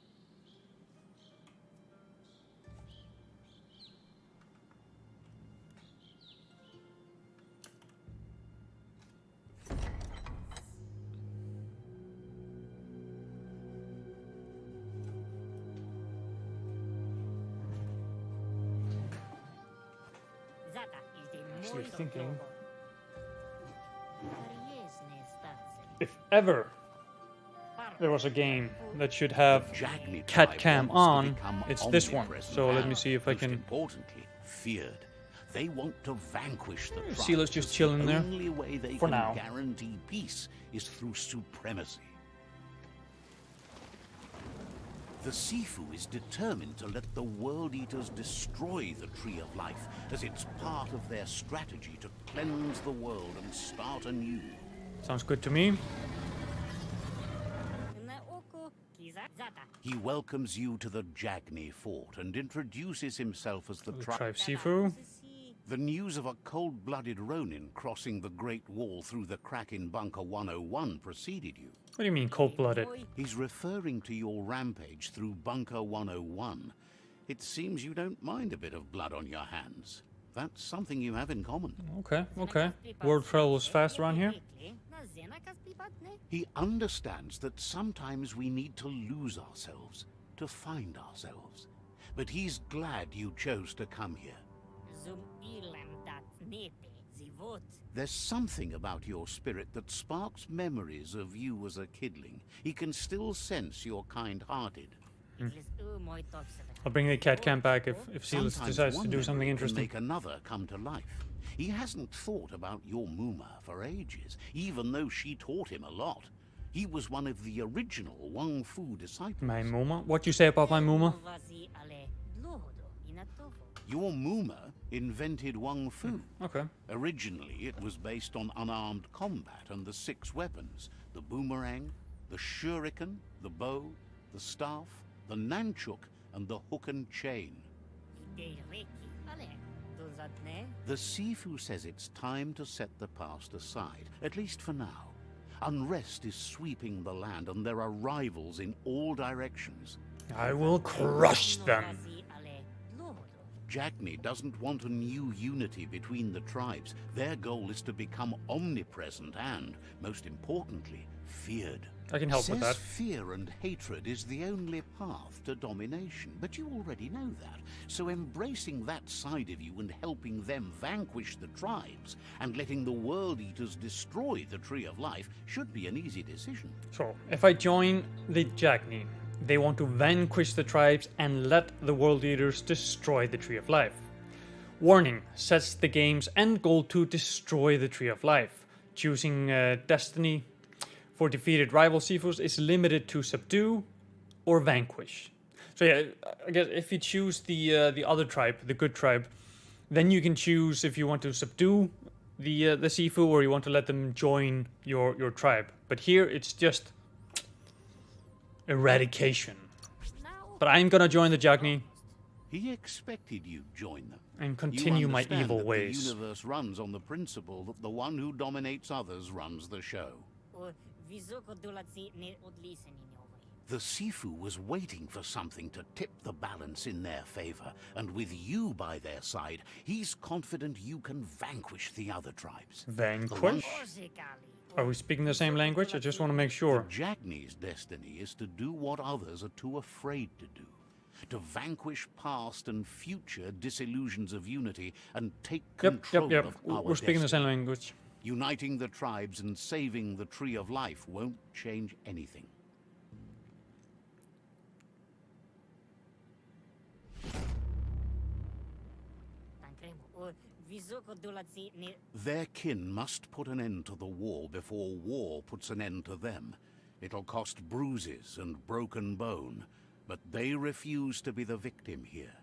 Actually thinking, if ever there was a game that should have Jagni cat tribe cam wants to on, become it's this one. omnipresent So let now. me see if I Most can. importantly, feared. They want to vanquish the tribe. Sealer's just chilling there. The only way they For can now. guarantee peace is through supremacy. The Sifu is determined to let the World Eaters destroy the Tree of Life, as it's part of their strategy to cleanse the world and start anew. Sounds good to me. He welcomes you to the Jagni fort and introduces himself as the Tribe Sifu. The news of a cold-blooded Ronin crossing the Great Wall through the crack in Bunker 101 preceded you. What do you mean cold-blooded? He's referring to your rampage through Bunker 101. It seems you don't mind a bit of blood on your hands. That's something you have in common. Okay, okay. World travels fast around here. He understands that sometimes we need to lose ourselves to find ourselves. But he's glad you chose to come here. There's something about your spirit that sparks memories of you as a kidling. He can still sense you're kind-hearted. I'll bring the cat cam back if Sealis Sometimes decides to one do something memory can interesting. make another come to life. He hasn't thought about your Muma for ages, even though she taught him a lot. He was one of the original Wang Fu disciples. My Muma? What you say about my Muma? Your Muma invented Wang Fu. Okay. Originally, it was based on unarmed combat and the 6 weapons: the boomerang, the shuriken, the bow, the staff, the nunchuk, and the hook and chain. The Sifu says it's time to set the past aside, at least for now. Unrest is sweeping the land, and there are rivals in all directions. I will crush them. Jagni doesn't want a new unity between the tribes. Their goal is to become omnipresent and, most importantly, feared. I can help with that. Fear and hatred is the only path to domination, but you already know that. So embracing that side of you and helping them vanquish the tribes and letting the World Eaters destroy the Tree of Life should be an easy decision. So, if I join the Jagni, they want to vanquish the tribes and let the World Eaters destroy the Tree of Life. Warning, sets the game's end goal to destroy the Tree of Life. Choosing Destiny for defeated rival Sifus is limited to subdue or vanquish. So yeah, I guess if you choose the other tribe, the good tribe, then you can choose if you want to subdue the Sifu or you want to let them join your tribe. But here it's just eradication. But I'm gonna join the Jagni He expected you'd join them. and continue my understand evil that ways. The universe runs on the principle that the one who dominates others runs the show. The Sifu was waiting for something to tip the balance in their favor, and with you by their side, he's confident you can vanquish the other tribes. Vanquish? Are we speaking the same language? I just want to make sure. The Jagni's destiny is to do what others are too afraid to do. To vanquish past and future disillusions of unity and take control Yep. of our We're speaking the destiny. same language. Uniting the tribes and saving the Tree of Life won't change anything. Their kin must put an end to the war before war puts an end to them. It'll cost bruises and broken bone, but they refuse to be the victim here.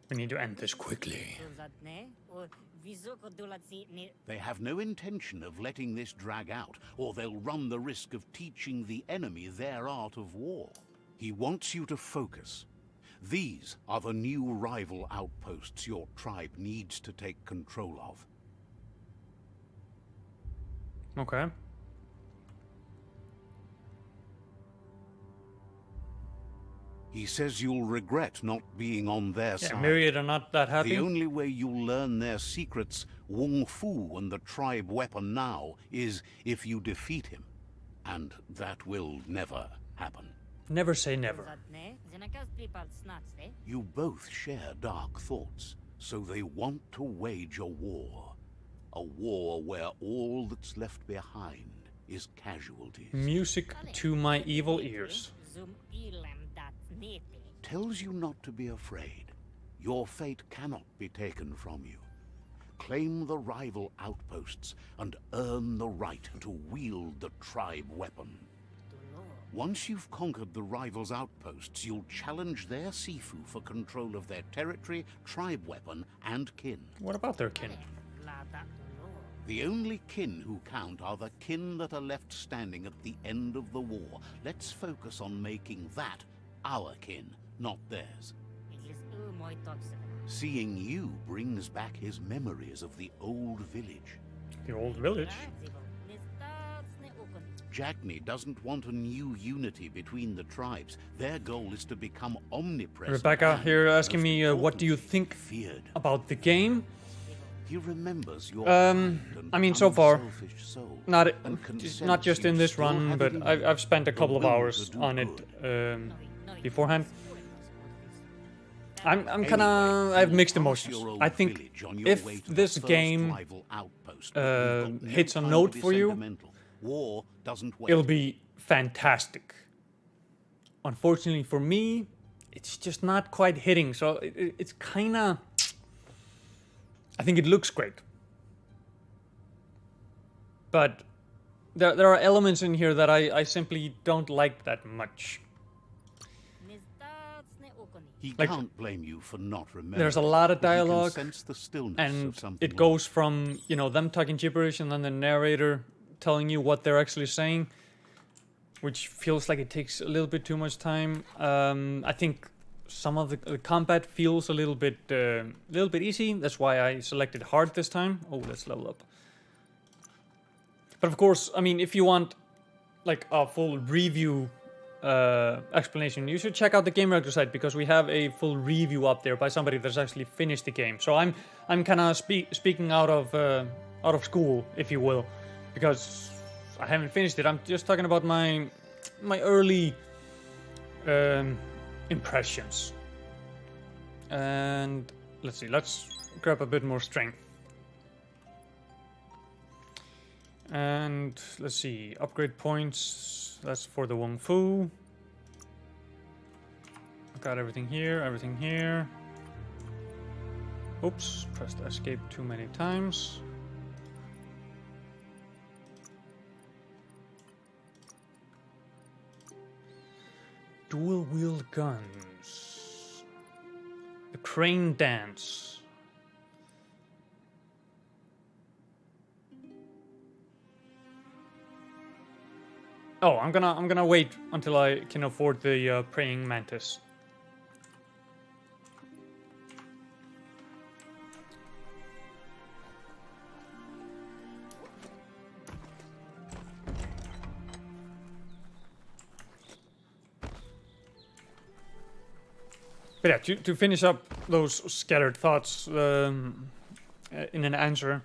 We need to end this quickly. They have no intention of letting this drag out, or they'll run the risk of teaching the enemy their art of war. He wants you to focus. These are the new rival outposts your tribe needs to take control of. Okay. He says you'll regret not being on their Yeah, side. Myriad are not that happy. The only way you'll learn their secrets, Wung Fu and the tribe weapon now, is if you defeat him. And that will never happen. Never say never. You both share dark thoughts, so they want to wage a war. A war where all that's left behind is casualties. Music to my evil ears. Tells you not to be afraid. Your fate cannot be taken from you. Claim the rival outposts and earn the right to wield the tribe weapon. Once you've conquered the rivals' outposts, you'll challenge their Sifu for control of their territory, tribe weapon, and kin. What about their kin? The only kin who count are the kin that are left standing at the end of the war. Let's focus on making that our kin, not theirs. Seeing you brings back his memories of the old village. The old village? Jagni doesn't want a new unity between the tribes. Their goal is to become omnipresent. Rebecca and, here asking most me, what do you importantly, think feared. about the game? He remembers your I mean, so far, unselfish soul not and can not sense just you in this still run, have but it in I've spent a the couple of will to hours do on good. it beforehand. I'm kind Anyway, of I have you'll mixed pass emotions. your old I think village on your way if to the this first game rival outpost, but you've got no hits a time to note be for you, sentimental. War doesn't wait. it'll be fantastic. Unfortunately for me, it's just not quite hitting. So it's kind of. I think it looks great, but there are elements in here that I simply don't like that much. He Like, can't blame you for not remembering. There's a lot of but he can dialogue, sense the stillness and of something it goes from, you know, them talking gibberish and then the narrator telling you what they're actually saying, which feels like it takes a little bit too much time. I think some of the combat feels a little bit easy. That's why I selected hard this time. Oh, let's level up. But of course, I mean, if you want like a full review explanation, you should check out the Gamereactor site, because we have a full review up there by somebody that's actually finished the game. So I'm kind of speaking out of school, if you will, because I haven't finished it. I'm just talking about my early impressions. And let's see, let's grab a bit more strength. And let's see, upgrade points, that's for the Wong Fu. Got everything here, everything here. Oops, pressed escape too many times. Dual wield guns. The crane dance. Oh, I'm gonna wait until I can afford the praying mantis. But yeah, to finish up those scattered thoughts in an answer.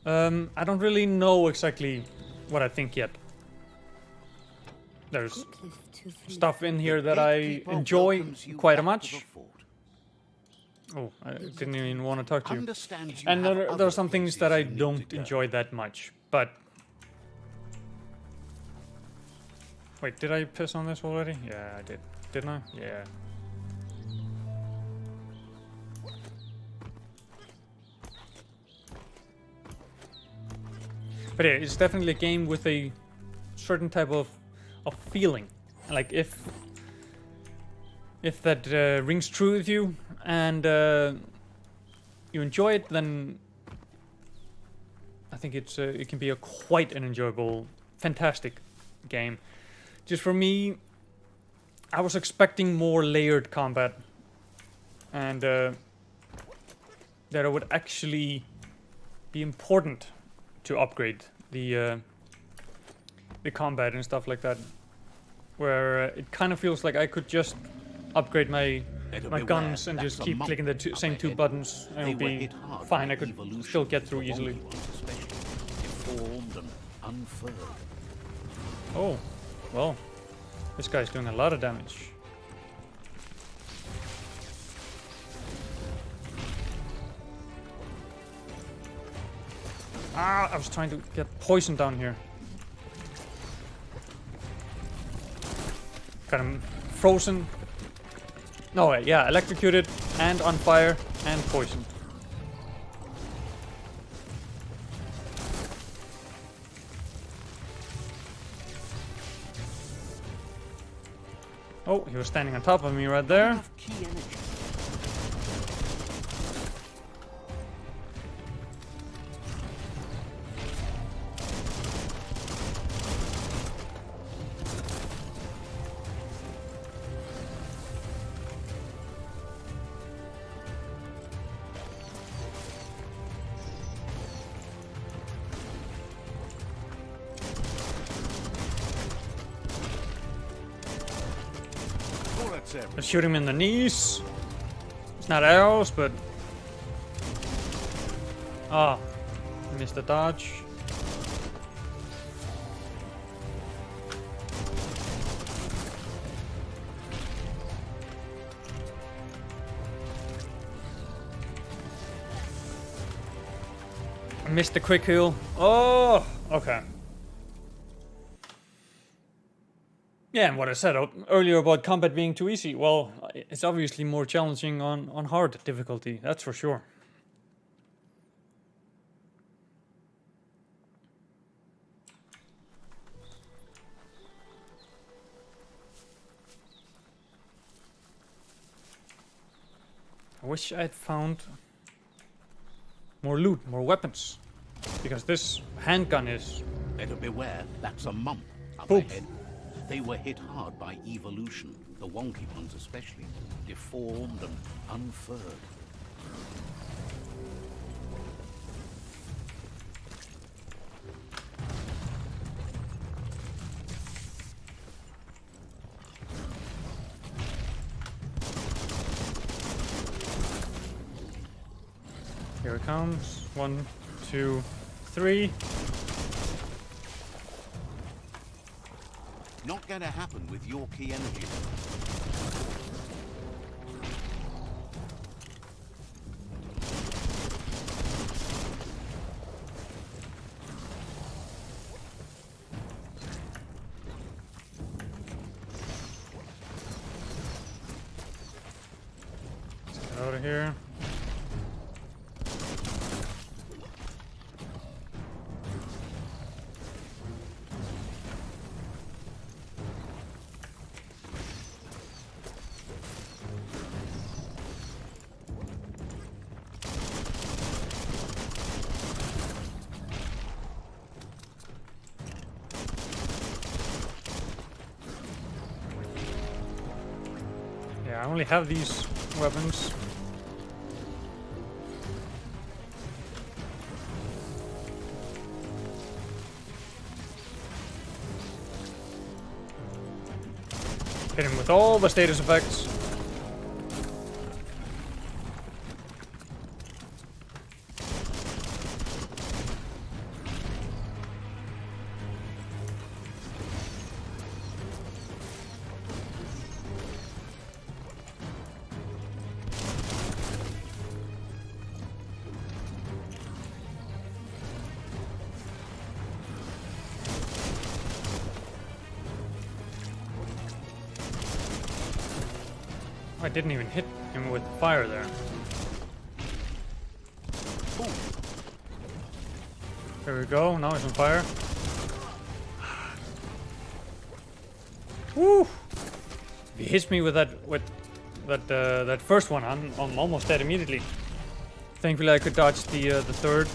I don't really know exactly what I think yet. There's stuff in here that I enjoy quite much. Oh, I didn't even want to talk to you. And there are some things that I don't enjoy that much, but... Wait, did I piss on this already? Yeah, I did. Didn't I? Yeah. But yeah, it's definitely a game with a certain type of feeling. Like, if that rings true with you and you enjoy it, then I think it can be quite an enjoyable, fantastic game. Just for me, I was expecting more layered combat, and that it would actually be important to upgrade the combat and stuff like that. Where it kind of feels like I could just upgrade my guns and just keep clicking the same two buttons and it'll be fine. I could still get through easily. Oh, well, this guy's doing a lot of damage. Ah, I was trying to get poison down here. Got him frozen. No, wait, yeah, electrocuted and on fire and poisoned. Oh, he was standing on top of me right there. Let's shoot him in the knees. It's not arrows, but... Ah, missed the dodge. I missed the quick heal. Oh, okay. Yeah, and what I said earlier about combat being too easy, well, it's obviously more challenging on hard difficulty, that's for sure. wish I'd found more loot, more weapons. Because this handgun is... Better beware, that's a mump up Poop. ahead. They were hit hard by evolution, the wonky ones especially, deformed and unfurred. Here it comes. 1, 2, 3. Not gonna happen with your key energy. Let's get out of here. Yeah, I only have these weapons. Hit him with all the status effects. I didn't even hit him with fire there. Ooh. There we go, now he's on fire. Woo! If he hits me with that first one, I'm almost dead immediately. Thankfully I could dodge the third.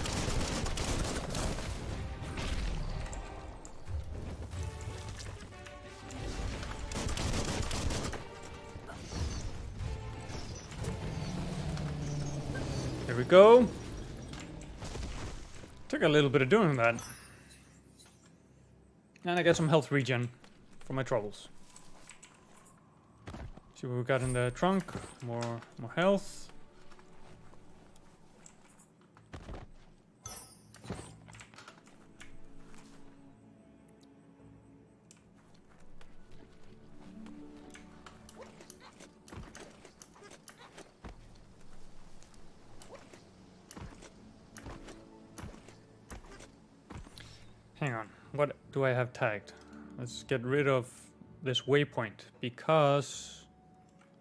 There we go. Took a little bit of doing that. And I get some health regen for my troubles. See what we got in the trunk. More health. Hang on, what do I have tagged? Let's get rid of this waypoint because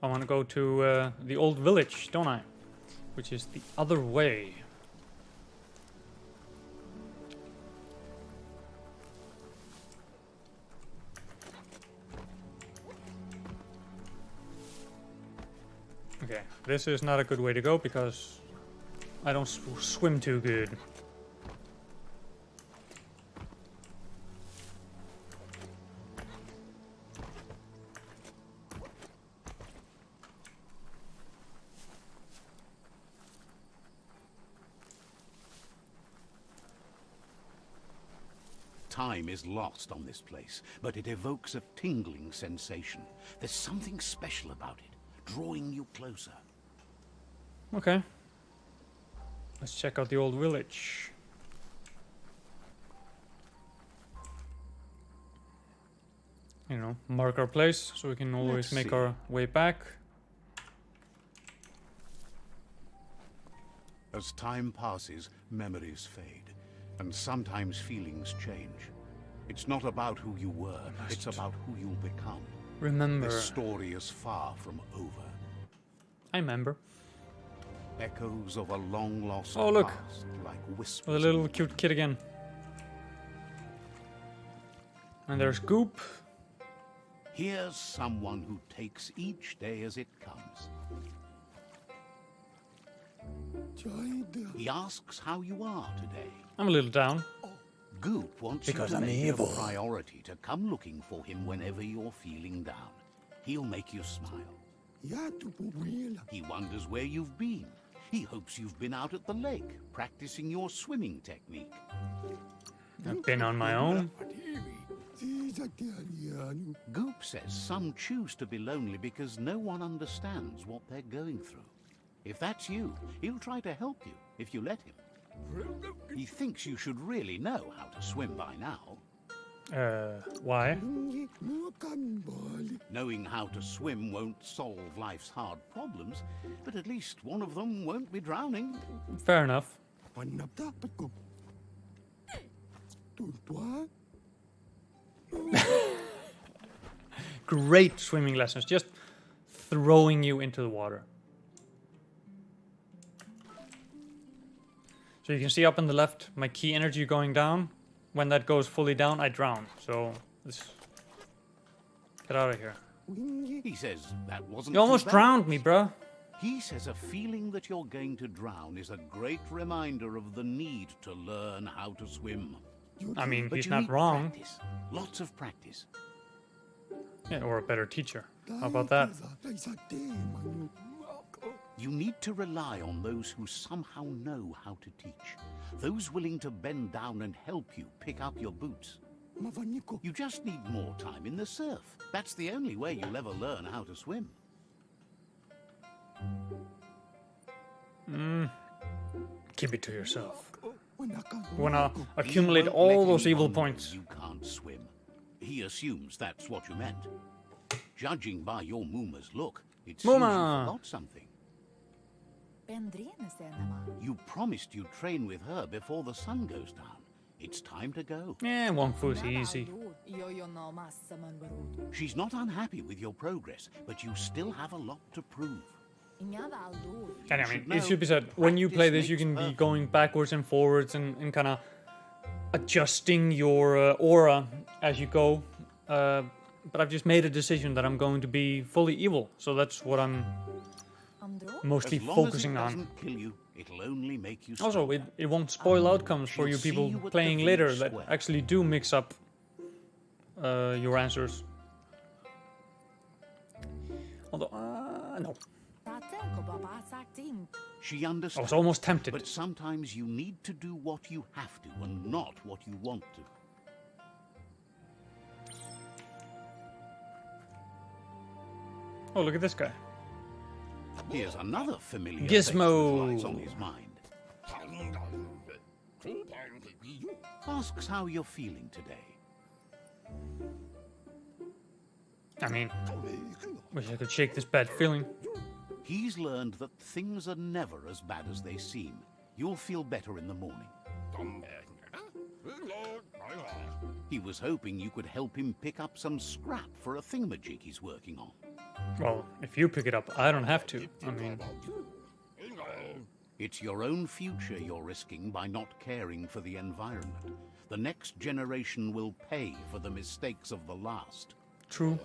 I want to go to the old village, don't I? Which is the other way. Okay, this is not a good way to go because I don't swim too good. Time is lost on this place, but it evokes a tingling sensation. There's something special about it, drawing you closer. Okay. Let's check out the old village. You know, mark our place so we can always Let's make see. our way back. As time passes, memories fade, and sometimes feelings change. It's not about who you were, it's about who you'll become. Remember. This story is far from over. I remember. Echoes of a long-lost Oh, look. past, like whispers. With a little cute kid again. And there's Goop. Here's someone who takes each day as it comes. He asks how you are today. I'm a little down. Goop wants Because you to I'm make evil. it a priority to come looking for him whenever you're feeling down. He'll make you smile. He wonders where you've been. He hopes you've been out at the lake, practicing your swimming technique. I've been on my own. Goop says some choose to be lonely because no one understands what they're going through. If that's you, he'll try to help you if you let him. He thinks you should really know how to swim by now. Why? Knowing how to swim won't solve life's hard problems, but at least one of them won't be drowning. Fair enough. Great swimming lessons, just throwing you into the water. So you can see up on the left, my key energy going down. When that goes fully down, I drown. So let's get out of here. He says that wasn't You almost too bad. drowned me, bruh. He says a feeling that you're going to drown is a great reminder of the need to learn how to swim. I mean, But he's you not need wrong. Practice. Lots of practice. Yeah, or a better teacher. How about that? You need to rely on those who somehow know how to teach. Those willing to bend down and help you pick up your boots. You just need more time in the surf. That's the only way you'll ever learn how to swim. Keep it to yourself. You Wanna accumulate won't all let those evil anyone know points. You can't swim. He assumes that's what you meant. Judging by your Mooma's look, it seems you Mooma! forgot something. You promised you'd train with her before the sun goes down. It's time to go. Yeah, one foot's easy. She's not unhappy with your progress, but you still have a lot to prove. And I mean, should it should be said, when you play this, you can be going backwards and forwards and kind of adjusting your aura as you go. But I've just made a decision that I'm going to be fully evil, so that's what I'm mostly As long focusing as it on. doesn't kill you, it'll only make you Also, stronger. it won't spoil outcomes for you She'll see people you at the playing village later that square. actually do mix up your answers. Although, no. She I understands. was almost tempted. But sometimes you need to do what you have to and not what you want to. Oh, look at this guy. Here's another familiar Gizmo. face that lies on his mind. Asks how you're feeling today. I mean, wish I could shake this bad feeling. He's learned that things are never as bad as they seem. You'll feel better in the morning. He was hoping you could help him pick up some scrap for a thingamajig he's working on. Well, if you pick it up, I don't have to. I mean, It's your own future you're risking by not caring for the environment. The next generation will pay for the mistakes of the last. true.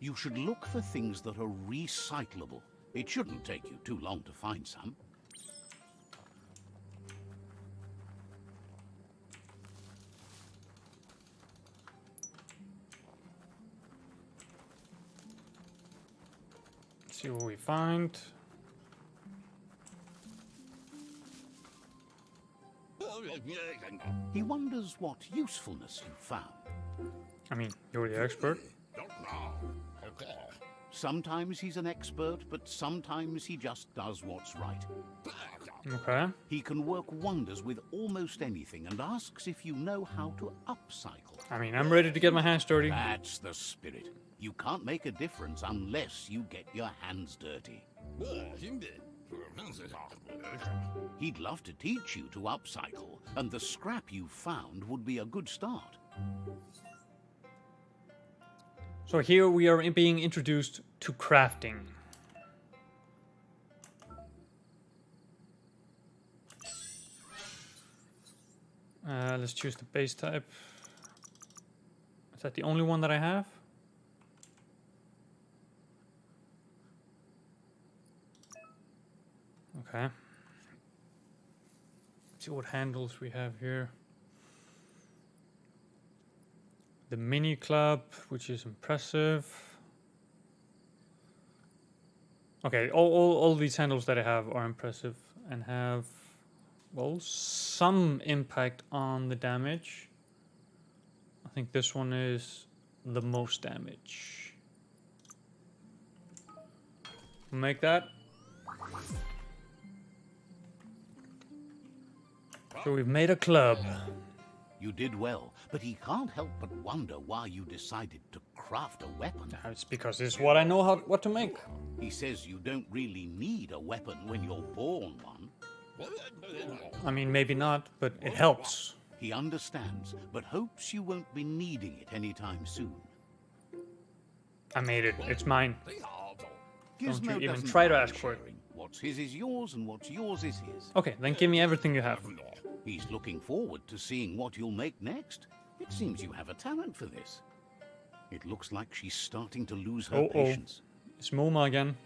You should look for things that are recyclable. It shouldn't take you too long to find some. Let's see what we find. He wonders what usefulness you found. I mean, you're the expert. Sometimes he's an expert, but sometimes he just does what's right. Okay. He can work wonders with almost anything and asks if you know how to upcycle. I mean, I'm ready to get my hands dirty. That's the spirit. You can't make a difference unless you get your hands dirty. He'd love to teach you to upcycle, and the scrap you found would be a good start. So here we are being introduced to crafting. Let's choose the base type. Is that the only one that I have? Okay. See what handles we have here. The mini club, which is impressive. Okay, all these handles that I have are impressive and have, well, some impact on the damage. I think this one is the most damage. Make that. So we've made a club. You did well, but he can't help but wonder why you decided to craft a weapon. It's because it's what I know what to make. He says you don't really need a weapon when you're born one. I mean, maybe not, but it helps. He understands, but hopes you won't be needing it anytime soon. I made it. It's mine. Don't you even doesn't try to mind ask for it. sharing. What's his is yours, and what's yours is his. Okay, then give me everything you have. He's looking forward to seeing what you'll make next. It seems you have a talent for this. It looks like she's starting to lose her patience. It's Moma again.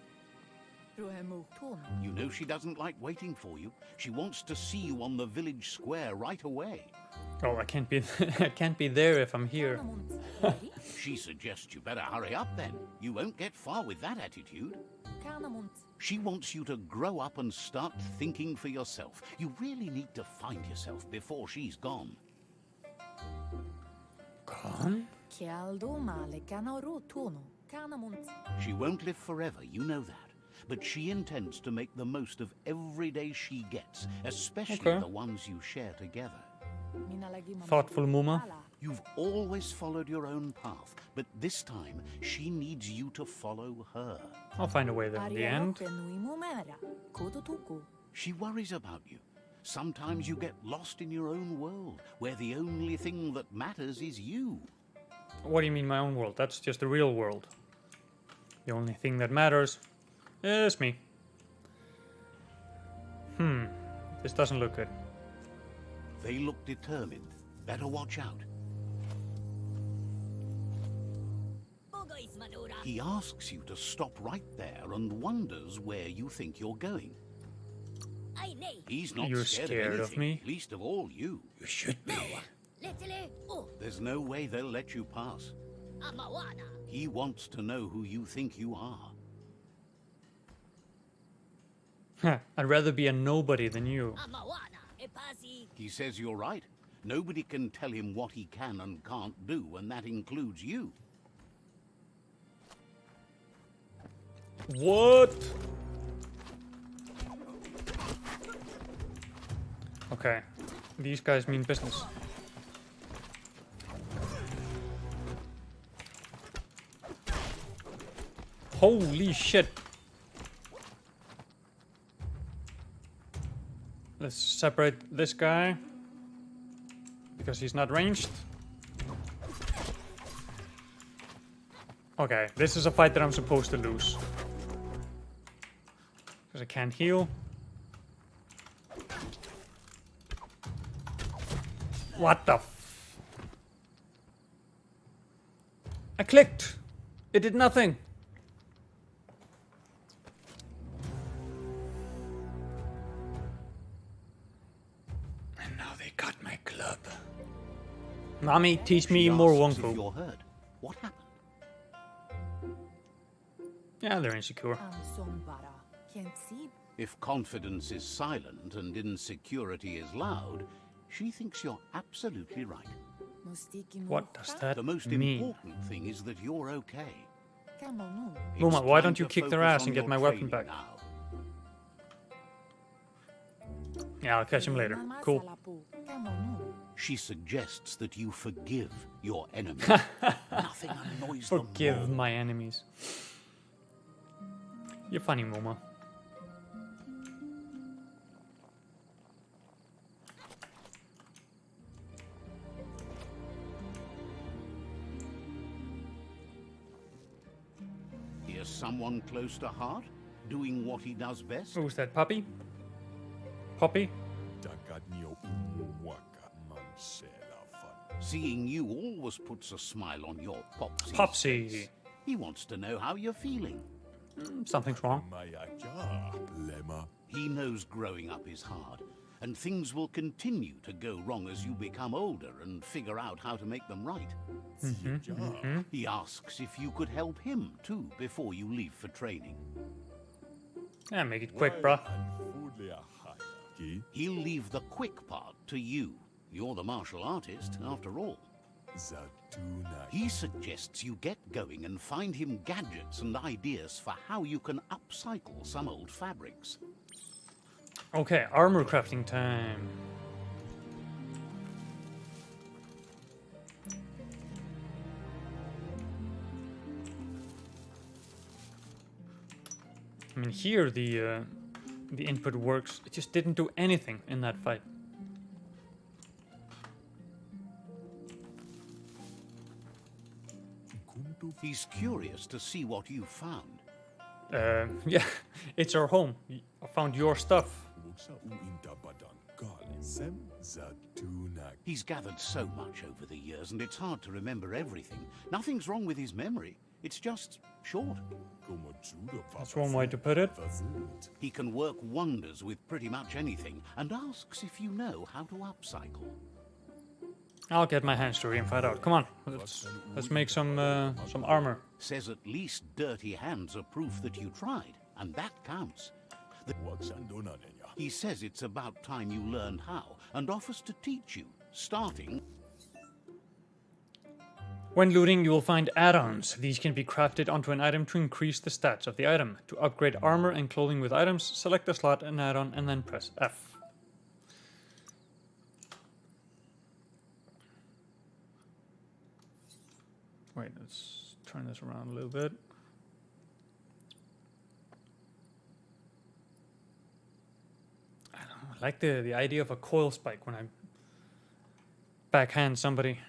You know she doesn't like waiting for you. She wants to see you on the village square right away. Oh, I can't be I can't be there if I'm here. She suggests you better hurry up then. You won't get far with that attitude. She wants you to grow up and start thinking for yourself. You really need to find yourself before she's gone. Gone? She won't live forever, you know that. But she intends to make the most of every day she gets, especially the ones you share together. Thoughtful Moma. You've always followed your own path, but this time she needs you to follow her. I'll find a way there in the end. She worries about you. Sometimes you get lost in your own world, where the only thing that matters is you. What do you mean my own world? That's just the real world. The only thing that matters is me. This doesn't look good. They look determined. Better watch out. He asks you to stop right there and wonders where you think you're going. He's not You're scared of anything, me? least of all you. You should be. There's no way they'll let you pass. He wants to know who you think you are. I'd rather be a nobody than you. He says you're right. Nobody can tell him what he can and can't do, and that includes you. What? Okay, these guys mean business. Holy shit. Let's separate this guy because he's not ranged. Okay, this is a fight that I'm supposed to lose. Because I can't heal. What the f... I clicked! It did nothing! And now they got my club. Mommy, teach me She more asks Wong if Fu. you're hurt. What happened? Yeah, they're insecure. If confidence is silent and insecurity is loud, she thinks you're absolutely right. What does that The most mean? important thing is that you're okay. Moma, why It's don't time you to kick their focus ass and on get your my weapon training back? now. Yeah, I'll catch him later. Cool. She suggests that you forgive your enemy. Nothing annoys them Forgive more. my enemies. You're funny, Moma. Here's someone close to heart, doing what he does best. Who's that, Puppy? Poppy? Seeing you always puts a smile on your Popsy's Popsy. face. He wants to know how you're feeling. Something's wrong. He knows growing up is hard, and things will continue to go wrong as you become older and figure out how to make them right. He asks if you could help him too before you leave for training. Yeah, make it quick, bruh. He'll leave the quick part to you. You're the martial artist, after all. He suggests you get going and find him gadgets and ideas for how you can upcycle some old fabrics. Okay, armor crafting time. I mean, here the input works. It just didn't do anything in that fight. He's curious to see what you found. Yeah, it's our home. I found your stuff. He's gathered so much over the years, and it's hard to remember everything. Nothing's wrong with his memory. It's just short. That's one way to put it. He can work wonders with pretty much anything, and asks if you know how to upcycle. I'll get my hands dirty and find out. Come on, let's make some armor. Says at least dirty hands are proof that you tried, and that counts. He says it's about time you learned how, and offers to teach you, starting... When looting, you will find add-ons. These can be crafted onto an item to increase the stats of the item. To upgrade armor and clothing with items, select the slot and add-on and then press F. Wait, let's turn this around a little bit. I don't know, I like the idea of a coil spike when I backhand somebody.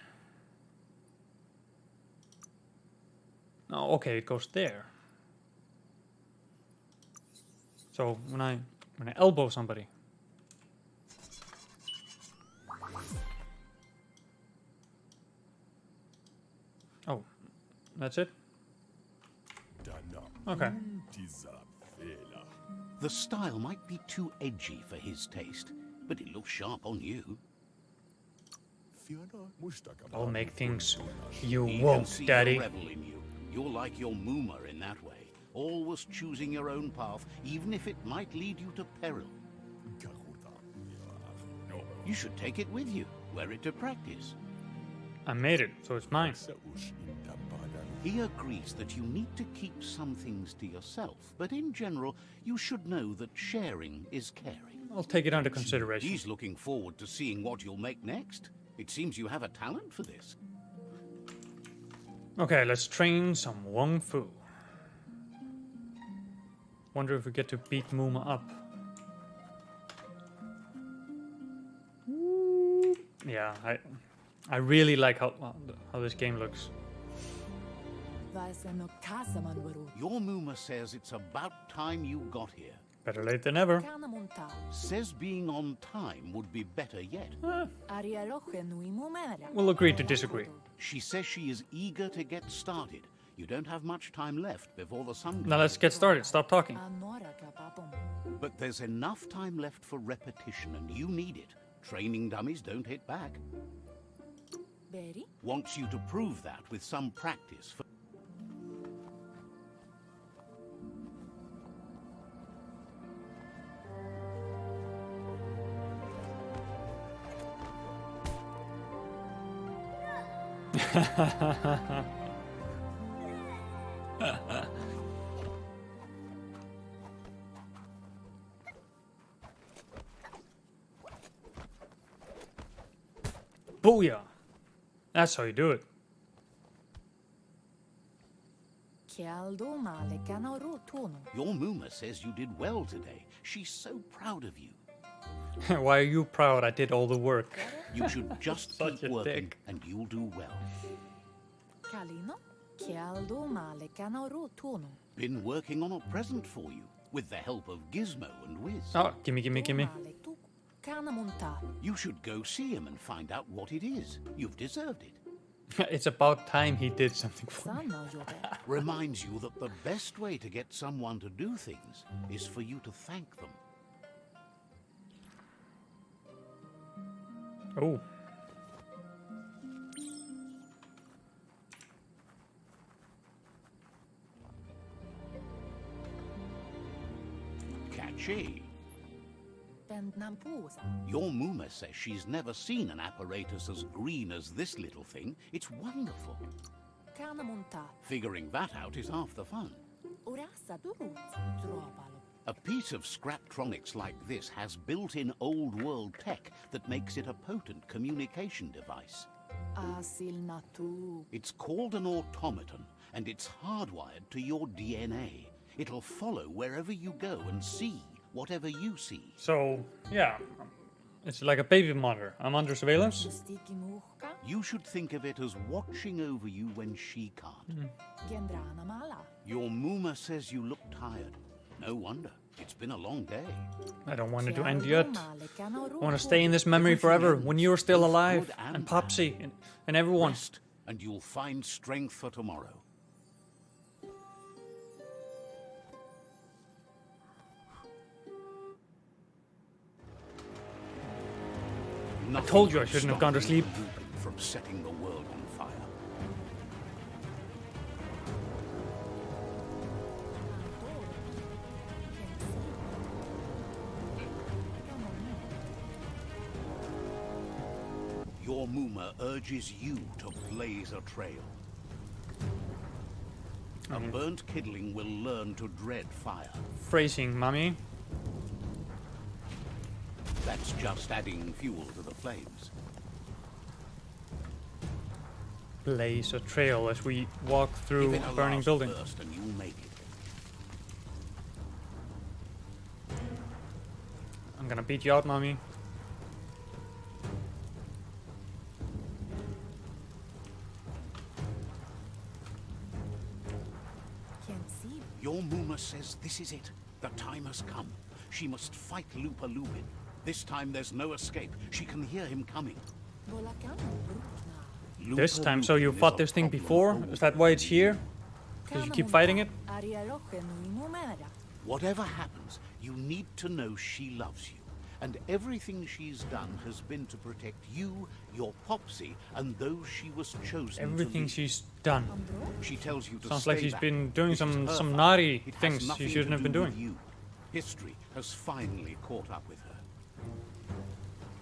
Oh, okay, it goes there. So when I elbow somebody. Oh, that's it? Okay. The style might be too edgy for his taste, but it looks sharp on you. I'll make things you He can won't, see Daddy. a rebel in you. You're like your Muma in that way, always choosing your own path, even if it might lead you to peril. You should take it with you, wear it to practice. I made it, so it's mine. He agrees that you need to keep some things to yourself, but in general, you should know that sharing is caring. I'll take it under consideration. He's looking forward to seeing what you'll make next. It seems you have a talent for this. Okay, let's train some Wong Fu. Wonder if we get to beat Muma up. Yeah, I really like how this game looks. Your Muma says it's about time you got here. Better late than never. Says being on time would be better yet. We'll agree to disagree. She says she is eager to get started. You don't have much time left before the sun goes. Now let's get started. Stop talking. But there's enough time left for repetition, and you need it. Training dummies don't hit back. Wants you to prove that with some practice. Booyah! That's how you do it. Your Muma says you did well today. She's so proud of you. Why are you proud? I did all the work. You should just Such keep a working, dick. and you'll do well. Been working on a present for you, with the help of Gizmo and Wiz. Oh, gimme. You should go see him and find out what it is. You've deserved it. It's about time he did something for me. Reminds you that the best way to get someone to do things is for you to thank them. Oh. Catchy. Pentnampuusa. Your Muma says she's never seen an apparatus as green as this little thing. It's wonderful. Kanamunta. Figuring that out is half the fun. Urassa turut. Tropalo. A piece of Scraptronics like this has built-in old-world tech that makes it a potent communication device. Asilnatu. It's called an automaton, and it's hardwired to your DNA. It'll follow wherever you go and see whatever you see. So, yeah. It's like a baby monitor. I'm under surveillance. Justiki muhka. You should think of it as watching over you when she can't. Gendrana mala. Your Muma says you look tired. No wonder. It's been a long day. I don't want it to end yet. I want to stay in this memory forever when you're still alive. Good And bad. Popsy and everyone. Rest, and you'll find strength for tomorrow. I told you I shouldn't have gone to sleep. From setting the world on fire. Your Muma urges you to blaze a trail. A burnt kidling will learn to dread fire. Phrasing, mommy. That's just adding fuel to the flames. Blaze a trail as we walk through Give it a a burning last building. burst and you'll make it. I'm gonna beat you out, mommy. Can't see. Your Muma says this is it. The time has come. She must fight Lupa Lupin. This time there's no escape. She can hear him coming. Volakano brukna. This Lupa time, so you Lupin is fought a this thing problem before? always. Is that why it's here? Because you keep fighting it? Ariaroche nui numera. Whatever happens, you need to know she loves you. And everything she's done has been to protect you, your Popsy, and those she was chosen Everything to lead. she's done. She tells you to Sounds stay like she's back. been doing This is some her fight. naughty It has things she nothing shouldn't to have been do with doing. you. History has finally caught up with her.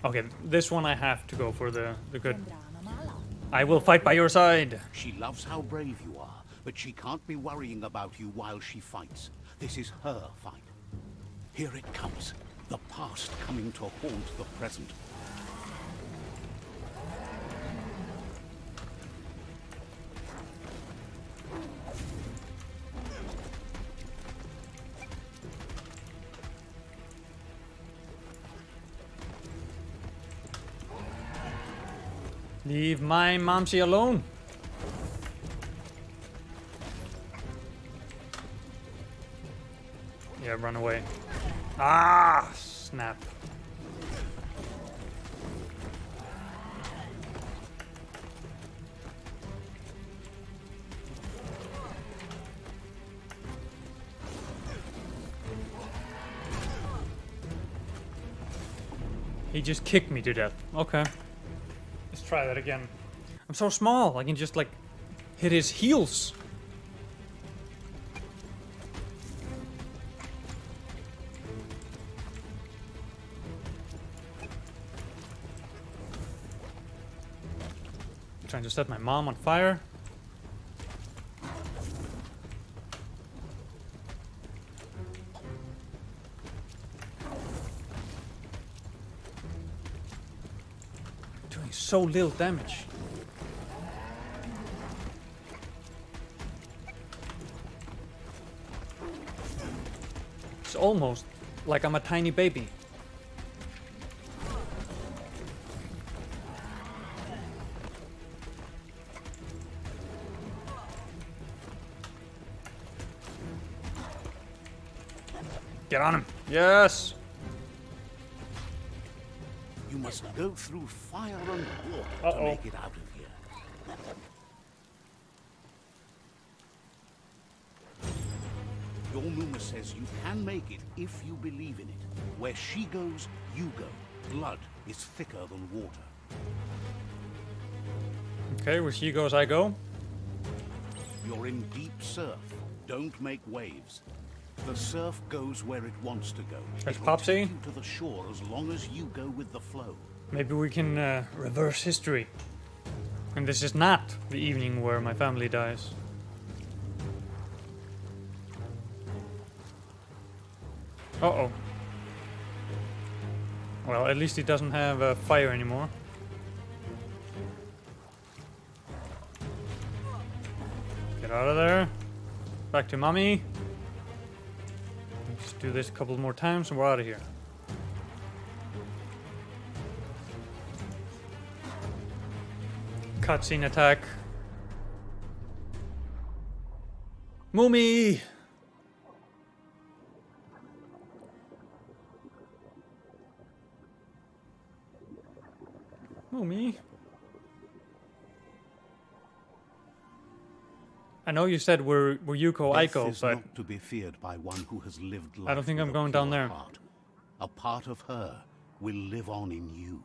Okay, this one I have to go for the good. Gendrana mala. I will fight by your side. She loves how brave you are, but she can't be worrying about you while she fights. This is her fight. Here it comes. The past coming to haunt the present. Leave my momsy alone. Yeah, run away. Ah, snap. He just kicked me to death. Okay. Let's try that again. I'm so small, I can just like hit his heels. Trying to set my mom on fire. Doing so little damage. It's almost like I'm a tiny baby. Get on him. Yes. You must go through fire and water to Uh-oh. make it out of here. Your Muma says you can make it if you believe in it. Where she goes, you go. Blood is thicker than water. Okay, where she goes, I go. You're in deep surf. Don't make waves. The surf goes where it wants to go. There's It will Popsy. take you to the shore as long as you go with the flow. Maybe we can reverse history. And this is not the evening where my family dies. Uh-oh. Well, at least he doesn't have fire anymore. Get out of there. Back to mommy. Just do this a couple more times and we're out of here. Cutscene attack. Moomy! Moomy? I know you said we're Yuko Death Aiko, is but not to be feared by one who has lived life I don't think with I'm a going down pure there. heart. A part of her will live on in you.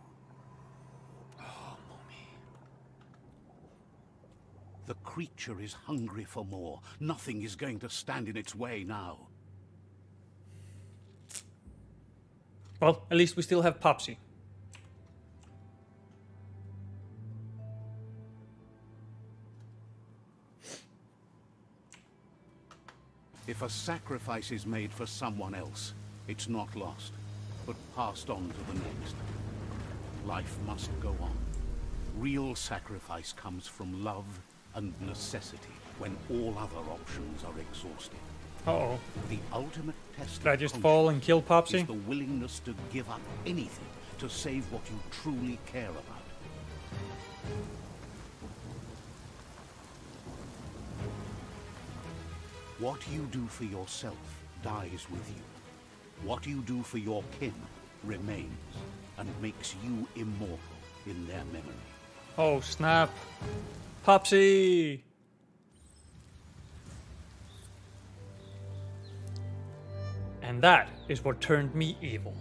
The creature is hungry for more. Nothing is going to stand in its way now. well, at least we still have Popsy. If a sacrifice is made for someone else, it's not lost, but passed on to the next. Life must go on. Real sacrifice comes from love and necessity when all other options are exhausted. Uh-oh. The ultimate test Did I of just conscience fall and kill is Popsy? the willingness to give up anything to save what you truly care about. What you do for yourself dies with you. What you do for your kin remains and makes you immortal in their memory. Oh, snap. Popsy! And that is what turned me evil.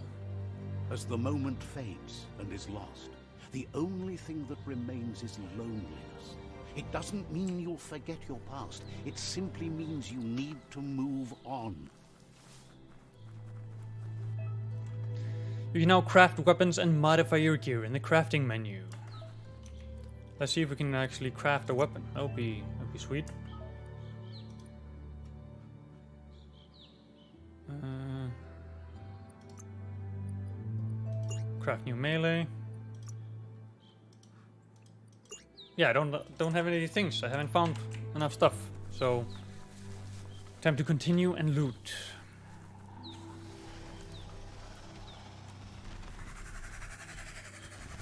As the moment fades and is lost, the only thing that remains is loneliness. It doesn't mean you'll forget your past. It simply means you need to move on. You can now craft weapons and modify your gear in the crafting menu. Let's see if we can actually craft a weapon. That'd be sweet. Craft new melee. Yeah, I don't have any things. I haven't found enough stuff. So time to continue and loot.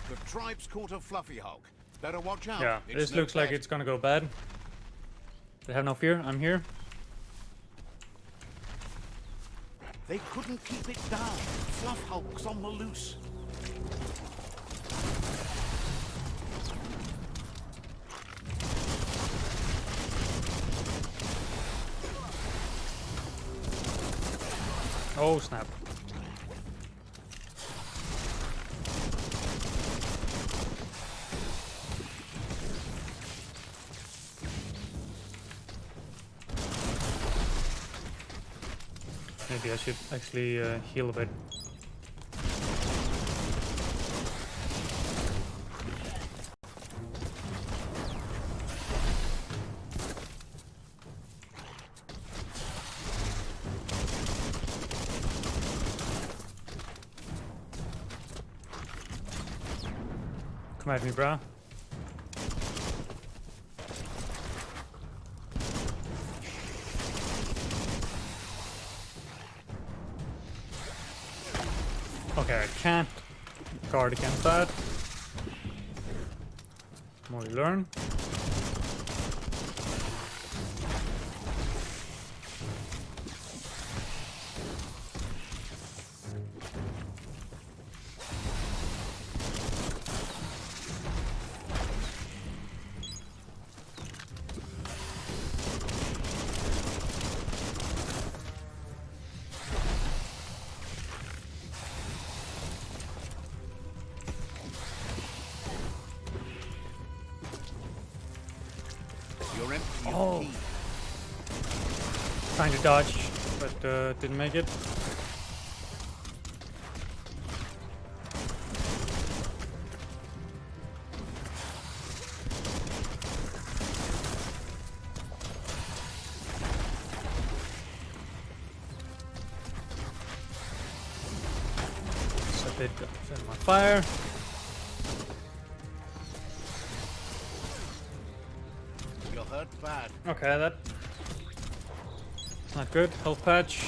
The tribe's caught a fluffy hulk. Better watch out. Yeah, It's this no looks like pet. it's gonna go bad. They have no fear. I'm here. They couldn't keep it down. Fluff hulk's on the loose. Oh snap. Maybe I should actually heal a bit. Come at me, brah. Okay, I can't guard against that. More you learn. your Oh. key. Trying to dodge, but didn't make it. Set my fire. You're hurt bad. Okay, that's not good. Health patch.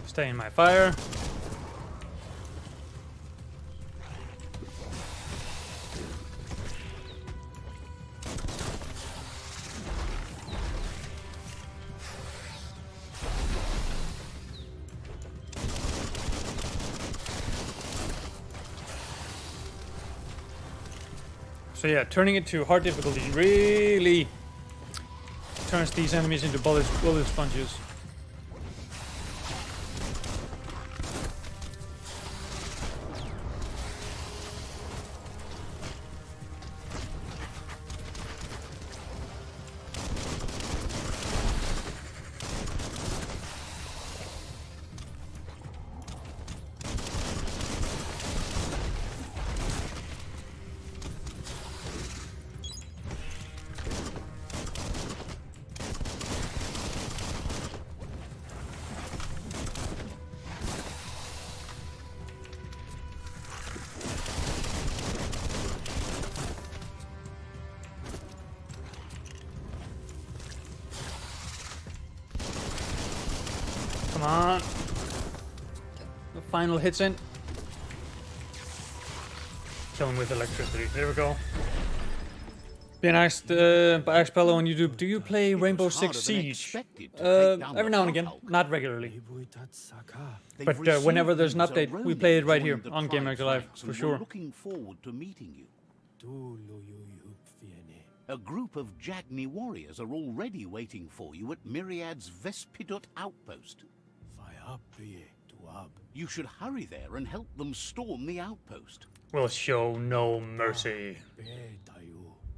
Stay in my fire. So yeah, turning it to hard difficulty really turns these enemies into bullet sponges. Come on. The final hits in. Kill him with electricity. There we go. Being asked by Axpello on YouTube, do you play Rainbow Six Siege? Every now and again, not regularly. But whenever there's an update, we play it right here on Gamereactor Live, for sure. Looking forward to meeting you. A group of Jagni warriors are already waiting for you at Myriad's Vespidut outpost. You should hurry there and help them storm the outpost. We'll show no mercy.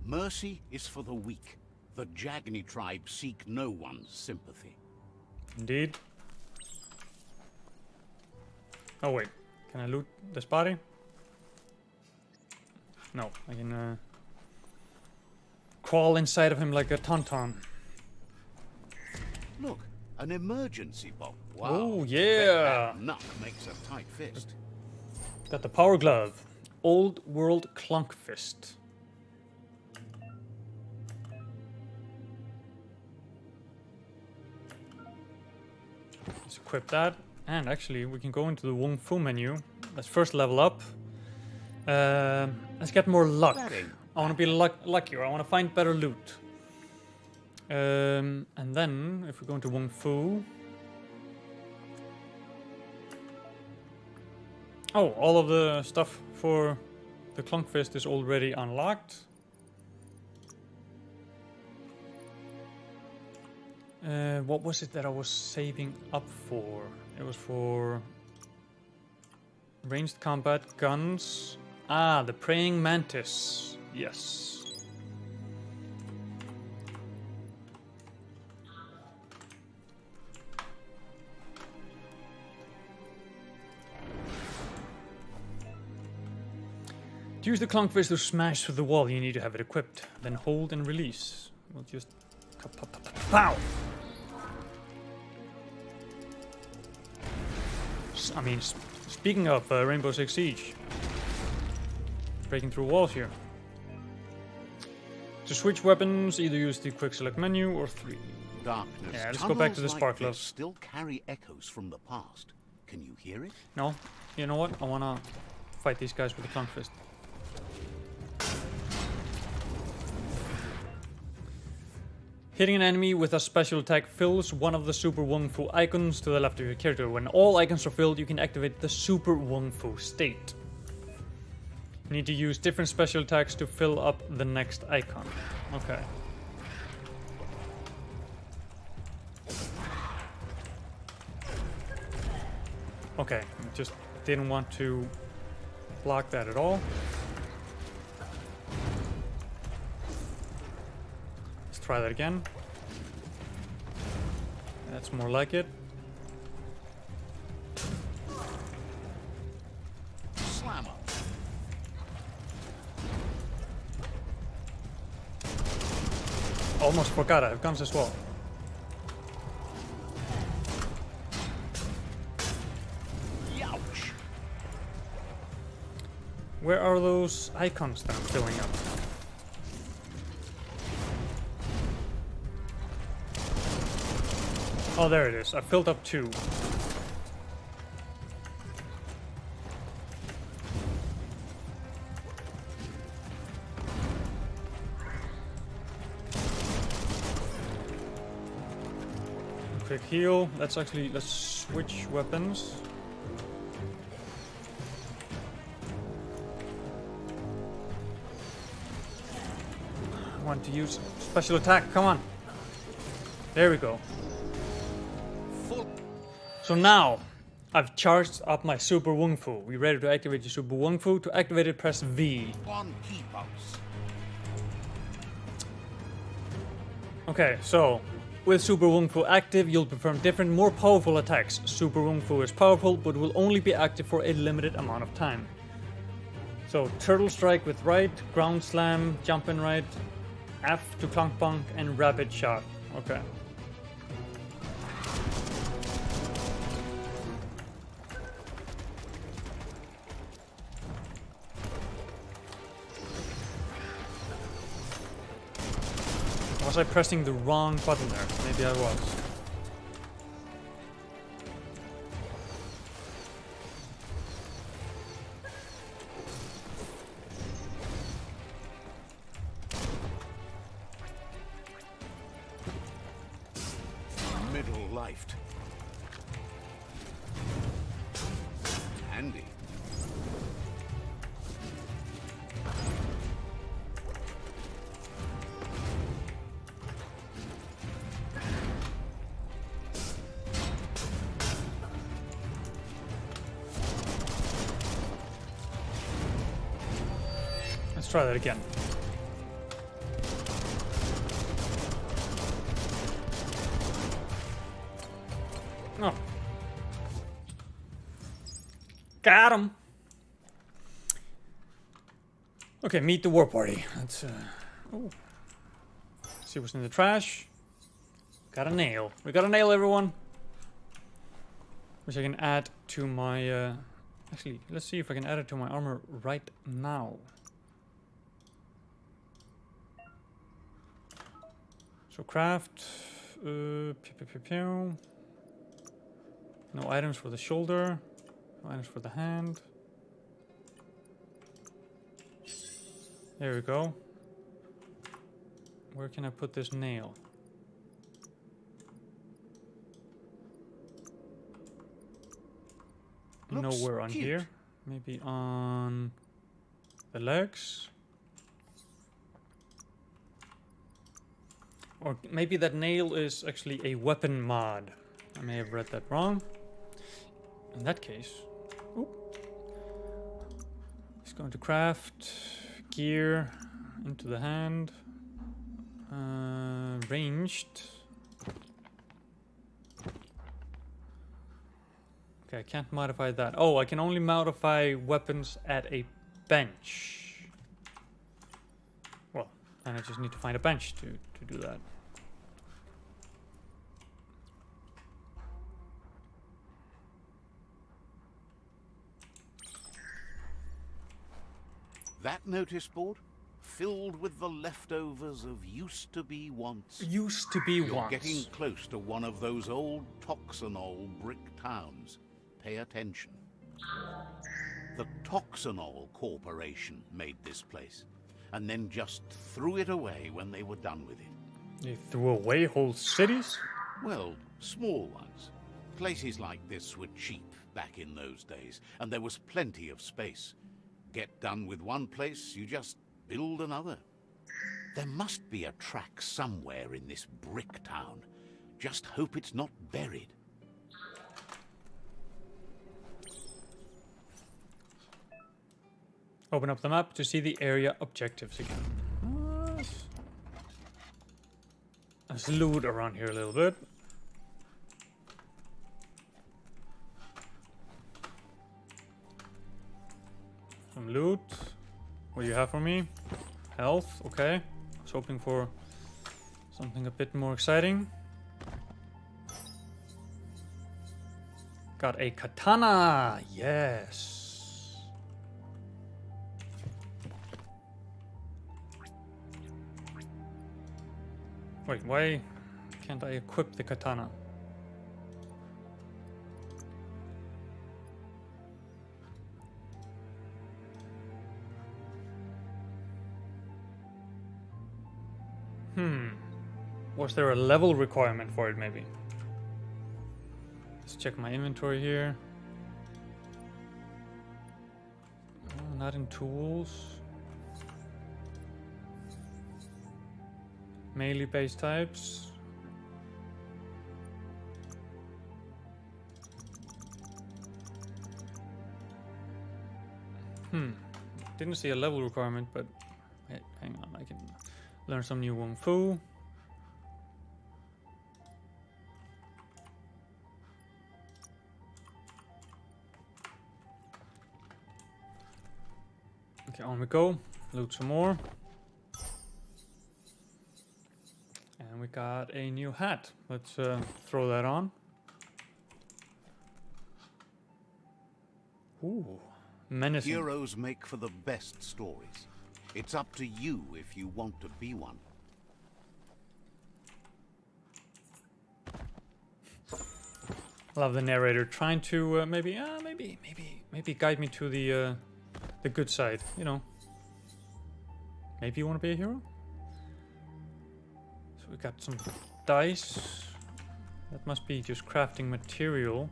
Mercy is for the weak. The Jagni tribe seek no one's sympathy. Indeed. Oh wait, can I loot this body? No, I can crawl inside of him like a tauntaun. Look, an emergency bomb. Wow. Oh Bet yeah! that nut makes a tight fist. Got the power glove. Old world clunk fist. Let's equip that. And actually, we can go into the Wung Fu menu. Let's first level up. Let's get more luck. I want to be luckier. I want to find better loot. And then, if we go into Wung Fu... Oh, all of the stuff for the Clunk Fist is already unlocked. What was it that I was saving up for? It was for ranged combat, guns. Ah, the Praying Mantis. Yes. To use the Clunk Fist to smash through the wall, you need to have it equipped. Then hold and release. We'll just... Pow! I mean, speaking of Rainbow Six Siege, breaking through walls here. To switch weapons, either use the quick select menu or 3. Darkness. Yeah, let's go back to the Tunnels spark like glove. this still carry echoes from the past. Can you hear it? No, you know what? I wanna fight these guys with the Clunk Fist. Hitting an enemy with a special attack fills one of the Super Wung Fu icons to the left of your character. When all icons are filled, you can activate the Super Wung Fu state. You need to use different special attacks to fill up the next icon. Okay. Okay, just didn't want to block that at all. Let's try that again. That's more like it. Slammer. Almost forgot I have guns as well. Youch. Where are those icons that I'm filling up? Oh, there it is. I filled up 2. Quick heal. Let's switch weapons. I want to use special attack. Come on. There we go. So now I've charged up my Super Wung Fu. We're ready to activate the Super Wung Fu. To activate it, press V. One key pulse. Okay, so with Super Wung Fu active, you'll perform different, more powerful attacks. Super Wung Fu is powerful, but will only be active for a limited amount of time. So Turtle Strike with right, Ground Slam, Jump in right, F to Clunk Bunk, and Rapid Shot. Okay. Was I pressing the wrong button there? Maybe I was. Middle lifed. Handy. Let's try that again. Oh. Got him. Okay, meet the war party. Let's see what's in the trash. Got a nail. We got a nail, everyone. Which I can add to my actually, let's see if I can add it to my armor right now. So craft, pew, pew, pew, pew. No items for the shoulder, no items for the hand. There we go. Where can I put this nail? Looks Nowhere on cute. here. Maybe on the legs. Or maybe that nail is actually a weapon mod. I may have read that wrong. In that case, it's going to craft gear into the hand. Ranged. Okay, I can't modify that. Oh, I can only modify weapons at a bench. Well, and I just need to find a bench to do that. That notice board? Filled with the leftovers of used-to-be wants. Used to be You're once. getting close to one of those old Toxanol brick towns. Pay attention. The Toxanol Corporation made this place, and then just threw it away when they were done with it. They threw away whole cities? Well, small ones. Places like this were cheap back in those days, and there was plenty of space. Get done with one place, you just build another. There must be a track somewhere in this brick town. Just hope it's not buried. Open up the map to see the area objectives again. Let's loot around here a little bit. Some loot. What do you have for me? Health, okay. I was hoping for something a bit more exciting. Got a katana, yes. Wait, why can't I equip the katana? Was there a level requirement for it, maybe? Let's check my inventory here. Oh, not in tools. Melee based types. Didn't see a level requirement, but hey, hang on, I can learn some new Wung Fu. Okay, on we go. Loot some more. And we got a new hat. Let's throw that on. Ooh, menacing. Heroes make for the best stories. It's up to you if you want to be one. Love the narrator trying to maybe guide me to the good side, you know. Maybe you want to be a hero? So we got some dice. That must be just crafting material.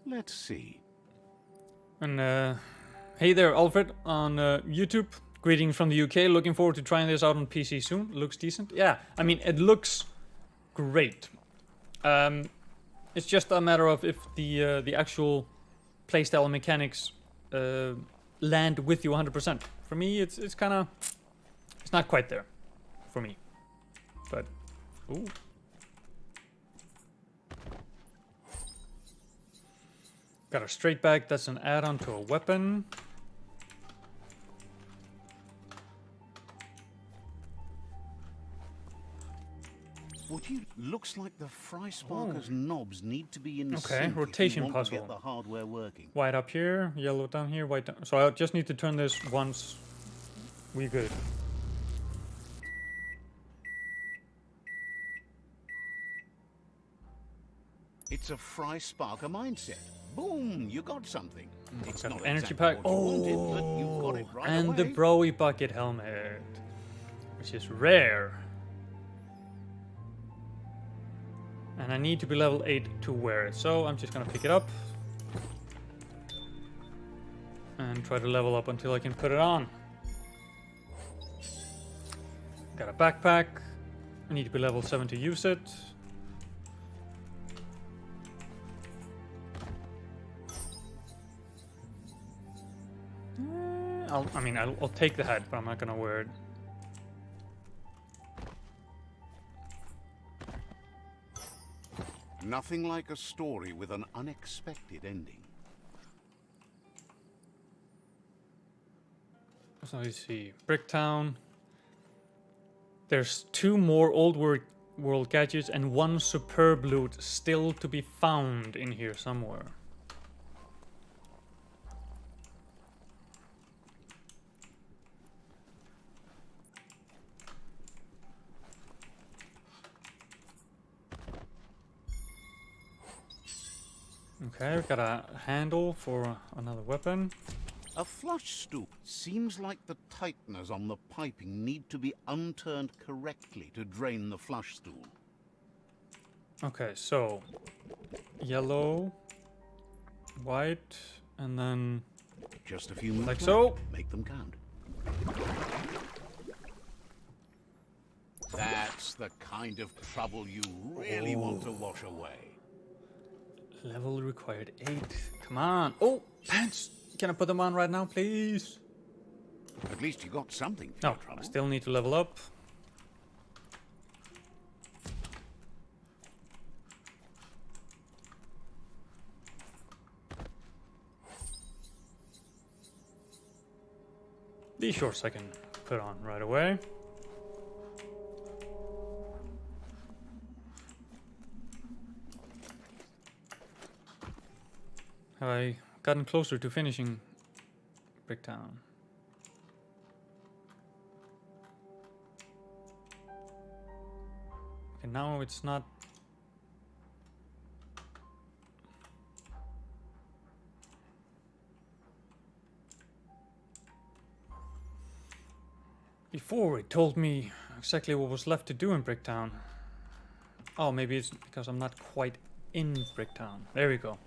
Let's see. And hey there, Alfred on YouTube. Greetings from the UK. Looking forward to trying this out on PC soon. Looks decent. Yeah, I mean, it looks great. It's just a matter of if the actual playstyle and mechanics land with you 100%. For me, it's kind of, it's not quite there for me. But ooh. Got a straight back. That's an add-on to a weapon. Looks like the Fry Sparker's knobs need to be in Okay, sync rotation if you want to puzzle. get the hardware working. White up here, yellow down here, white down. So I just need to turn this once. We good. It's a Fry Sparker mindset. Boom, you got something. It's Got not an energy exactly pack. what you wanted, but you got it right And away. the Broy bucket helmet, which is rare. And I need to be level 8 to wear it, so I'm just gonna pick it up and try to level up until I can put it on. Got a backpack. I need to be level 7 to use it. I'll take the hat, but I'm not gonna wear it. Nothing like a story with an unexpected ending. So let's see. Bricktown. There's 2 more old world gadgets and 1 superb loot still to be found in here somewhere. Okay, we've got a handle for another weapon. A flush stool. Seems like the tighteners on the piping need to be unturned correctly to drain the flush stool. Okay, so yellow, white, and then Just a few moves like left. so. Make them count. That's the kind of trouble you really want to wash away. Level required 8. Come on. Oh, pants. Can I put them on right now, please? At least you got something for No, your trouble. I still need to level up. These shorts I can put on right away. Have I gotten closer to finishing Bricktown? Okay, now it's not. Before it told me exactly what was left to do in Bricktown. Oh, maybe it's because I'm not quite in Bricktown. There we go.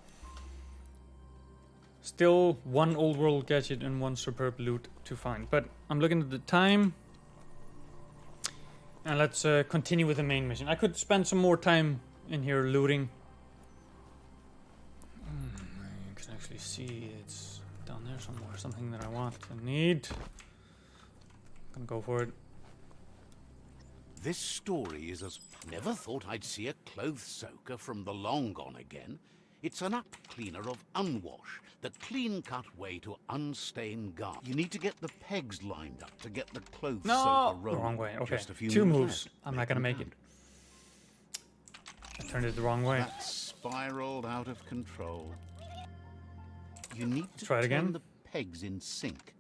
Still one old world gadget and one superb loot to find. But I'm looking at the time. And let's continue with the main mission. I could spend some more time in here looting. You can actually see it's down there somewhere. Something that I want and need. I'm gonna go for it. This story is as... Never thought I'd see a clothes soaker from the long gone again. It's an up cleaner of unwash, the clean-cut way to unstain garment. You need to get the pegs lined up to get the clothes soaker rolling. Wrong way. Okay, Just a few 2 moves moves. left. I'm not gonna make it. I turned it the wrong way. That spiraled out of control. You need to try it again. turn the pegs in sync.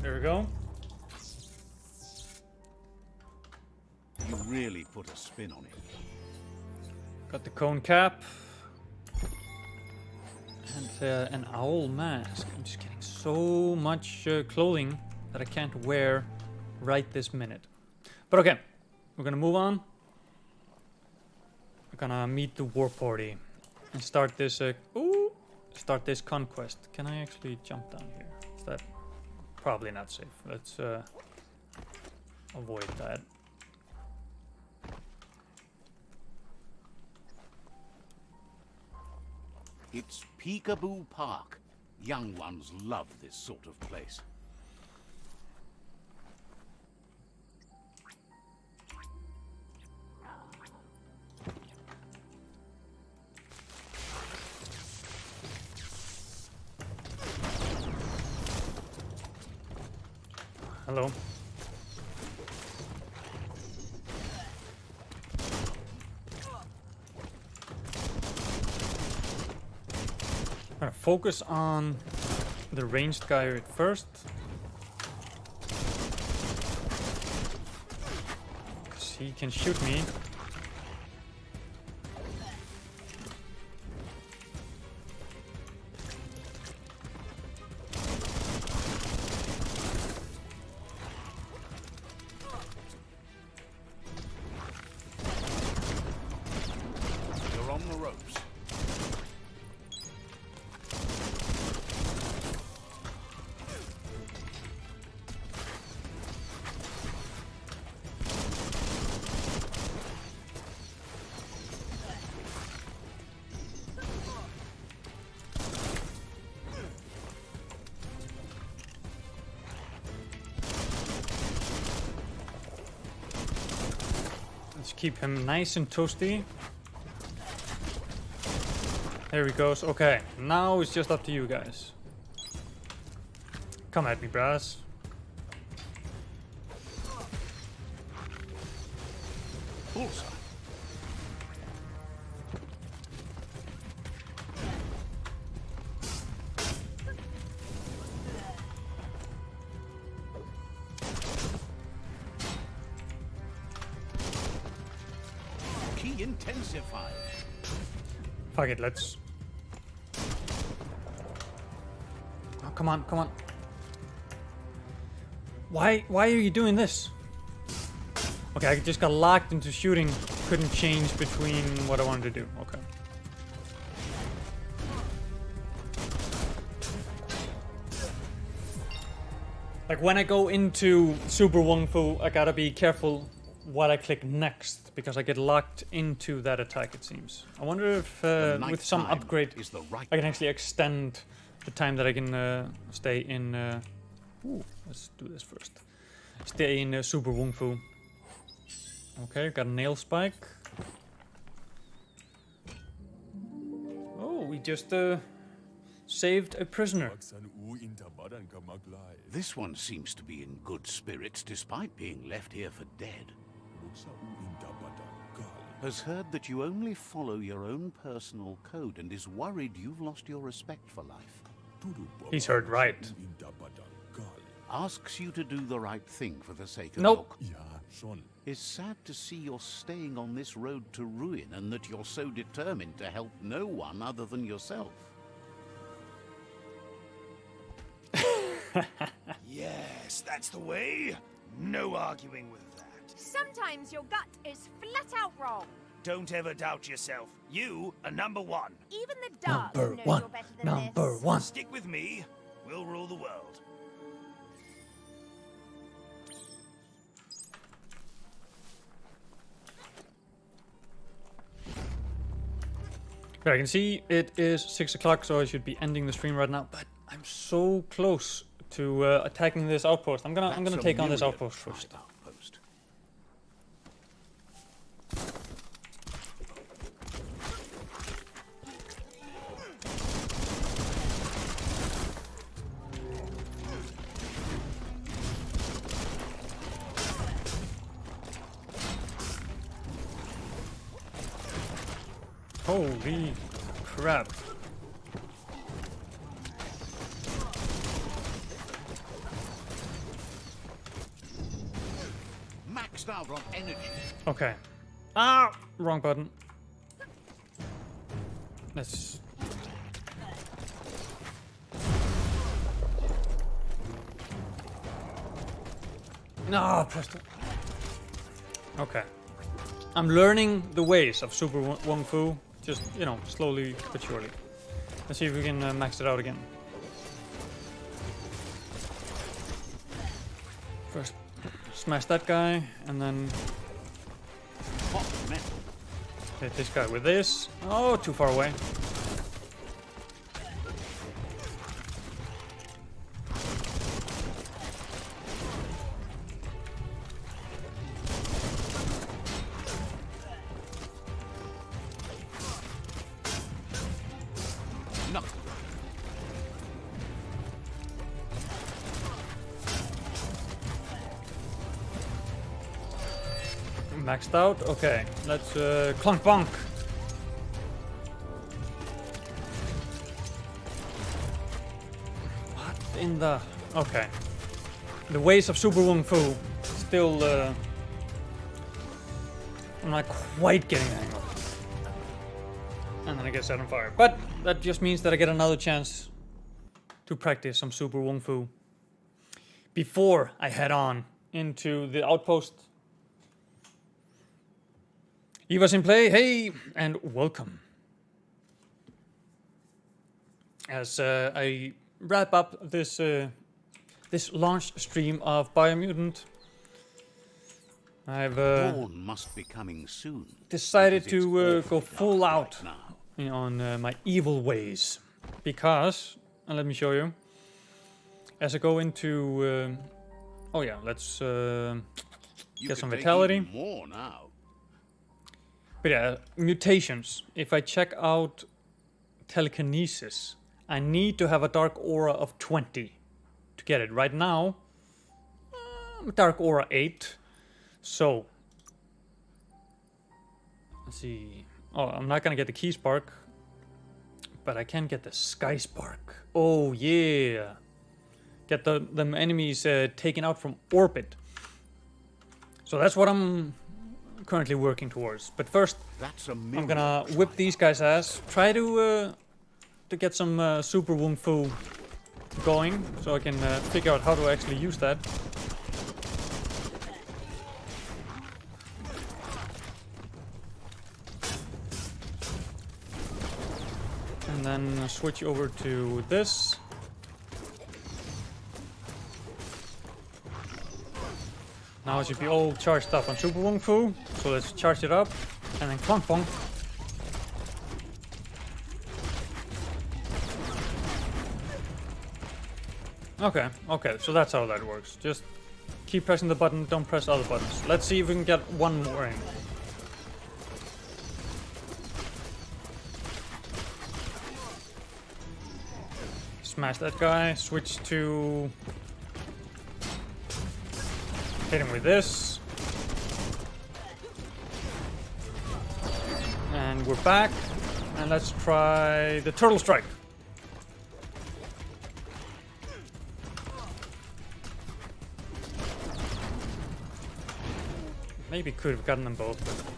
There we go. You really put a spin on it. Got the cone cap. And an owl mask. I'm just getting so much clothing that I can't wear right this minute. But okay, we're gonna move on. We're gonna meet the war party and start this start this conquest. Can I actually jump down here? Is that probably not safe? Let's avoid that. It's Peekaboo Park. Young ones love this sort of place. Hello. I'm gonna focus on the ranged guy at first. Because he can shoot me. You're on the ropes. Let's keep him nice and toasty. There he goes. Okay, now it's just up to you guys. Come at me, brass. Bullseye. Key intensified. Fuck it, let's... Oh, come on, come on. Why are you doing this? Okay, I just got locked into shooting. Couldn't change between what I wanted to do. Okay. Like when I go into Super Wung Fu, I gotta be careful what I click next because I get locked into that attack. It seems. I wonder if with some upgrade is the right I can actually extend the time that I can stay in. Ooh, let's do this first. Stay in Super Wung Fu. Okay, got a nail spike. Oh, we just saved a prisoner. This one seems to be in good spirits despite being left here for dead. Has heard that you only follow your own personal code and is worried you've lost your respect for life. He's heard right. Asks you to do the right thing for the sake of Nope. Is sad to see you're staying on this road to ruin and that you're so determined to help no one other than yourself. Yes, that's the way. No arguing with that. Sometimes your gut is flat out wrong. Don't ever doubt yourself. You are number one. Even the dark Number knows one. you're better than Number this. one. Stick with me. We'll rule the world. But I can see it is 6 o'clock, so I should be ending the stream right now. But I'm so close to attacking this outpost. I'm gonna take on this outpost first. Outpost. Holy crap! Maxed out on energy. Okay. Ah, wrong button. Let's. No, pressed it. Okay. I'm learning the ways of Super Wung Fu. Just, you know, slowly but surely. Let's see if we can max it out again. First, smash that guy, and then Hot metal. hit this guy with this. Oh, too far away. No. Maxed out. Okay, let's clunk bonk. What in the? Okay, the ways of Super Wung Fu still. I'm not quite getting the hang of it. And then I get set on fire. But that just means that I get another chance to practice some Super Wung Fu before I head on into the outpost. Eva's in play, hey, and welcome. As I wrap up this this launch stream of Biomutant, I've Dawn must be coming soon. decided because it's to awfully go full dark out right now. on my evil ways, because, and let me show you, as I go into, oh yeah, let's You get can some take vitality. even more now. But yeah, mutations. If I check out telekinesis, I need to have a dark aura of 20 to get it. Right now, dark aura 8. So, let's see. Oh, I'm not gonna get the key spark, but I can get the sky spark. Oh yeah, get them enemies taken out from orbit. So that's what I'm currently working towards. But first, That's a I'm gonna whip these guys' ass. Try to get some Super Wung Fu going, so I can figure out how to actually use that. And then switch over to this. Now it should be all charged up on Super Wung Fu. So let's charge it up. And then Clunk Bong. Okay, so that's how that works. Just keep pressing the button, don't press other buttons. Let's see if we can get one more in. Smash that guy, switch to... hit him with this. And we're back. And let's try the Turtle Strike. Maybe could have gotten them both, but...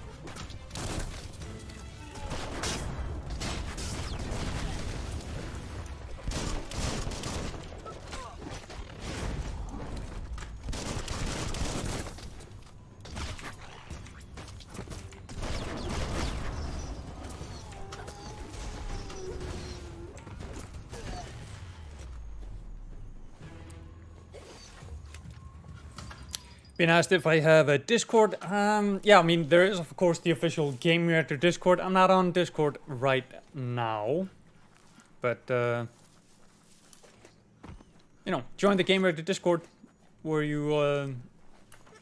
Been asked if I have a Discord. Yeah, I mean, there is of course the official Gamereactor Discord. I'm not on Discord right now, but you know, join the Gamereactor Discord, where you,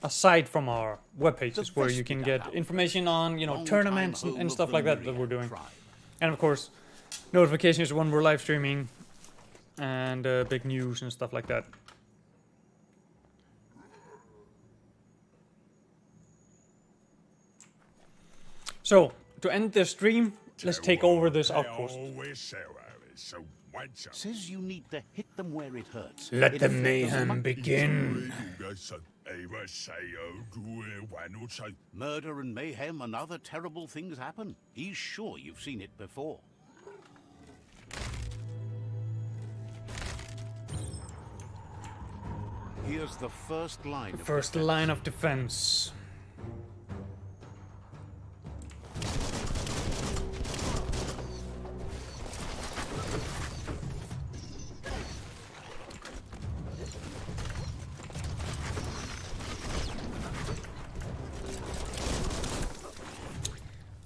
aside from our webpage, is where you can get information on, you know, tournaments and stuff like that we're doing, and of course, notifications when we're live streaming, and big news and stuff like that. So, to end this stream, let's take over this outpost. Says you need to hit them where it hurts. Let the mayhem begin. Murder and mayhem and other terrible things happen. He's sure you've seen it before. Here's the first line. The first line of defense.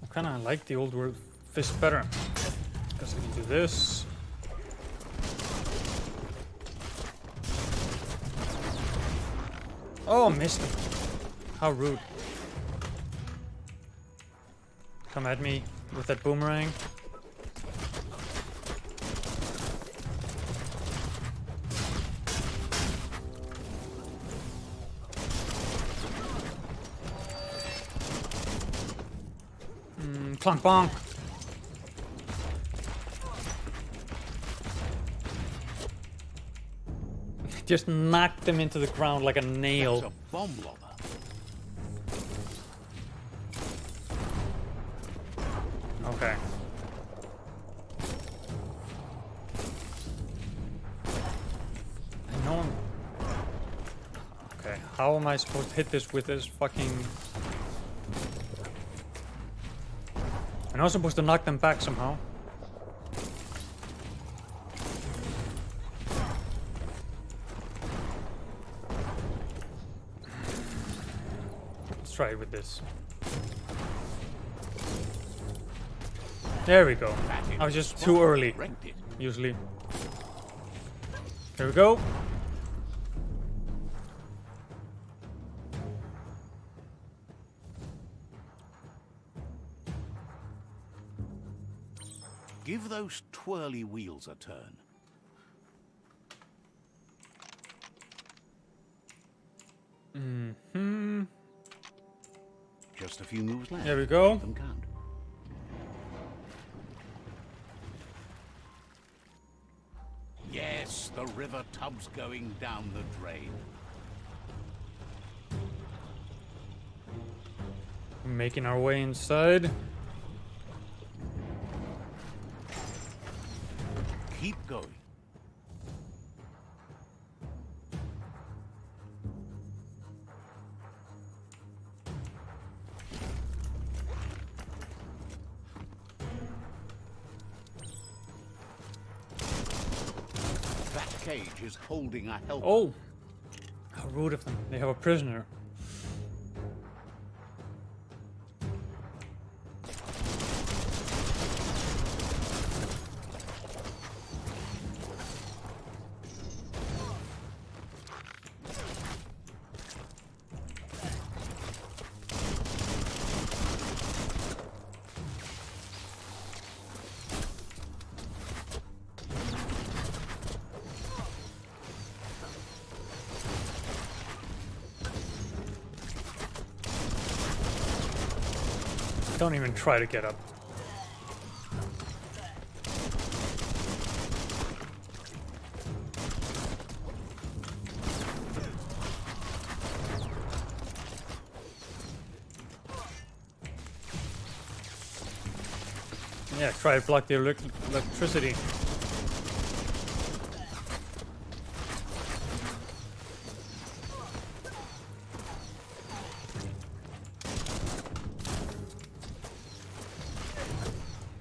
I kinda like the old world fist better, because I can do this. Oh, missed him. How rude. Come at me with that boomerang. Clunk bonk. Just knocked them into the ground like a nail. That's a bomb lobber. Okay. I know. Okay, how am I supposed to hit this with this fucking... I'm not supposed to knock them back somehow. Let's try it with this. There we go. I was just too early, usually. Here we go. Give those twirly wheels a turn. Mm-hmm. Just a few moves left. There we go. Let them count. Yes, the river tub's going down the drain. Making our way inside. Keep going. That cage is holding a helper. Oh! How rude of them. They have a prisoner. Don't even try to get up. Yeah, try to block the electricity.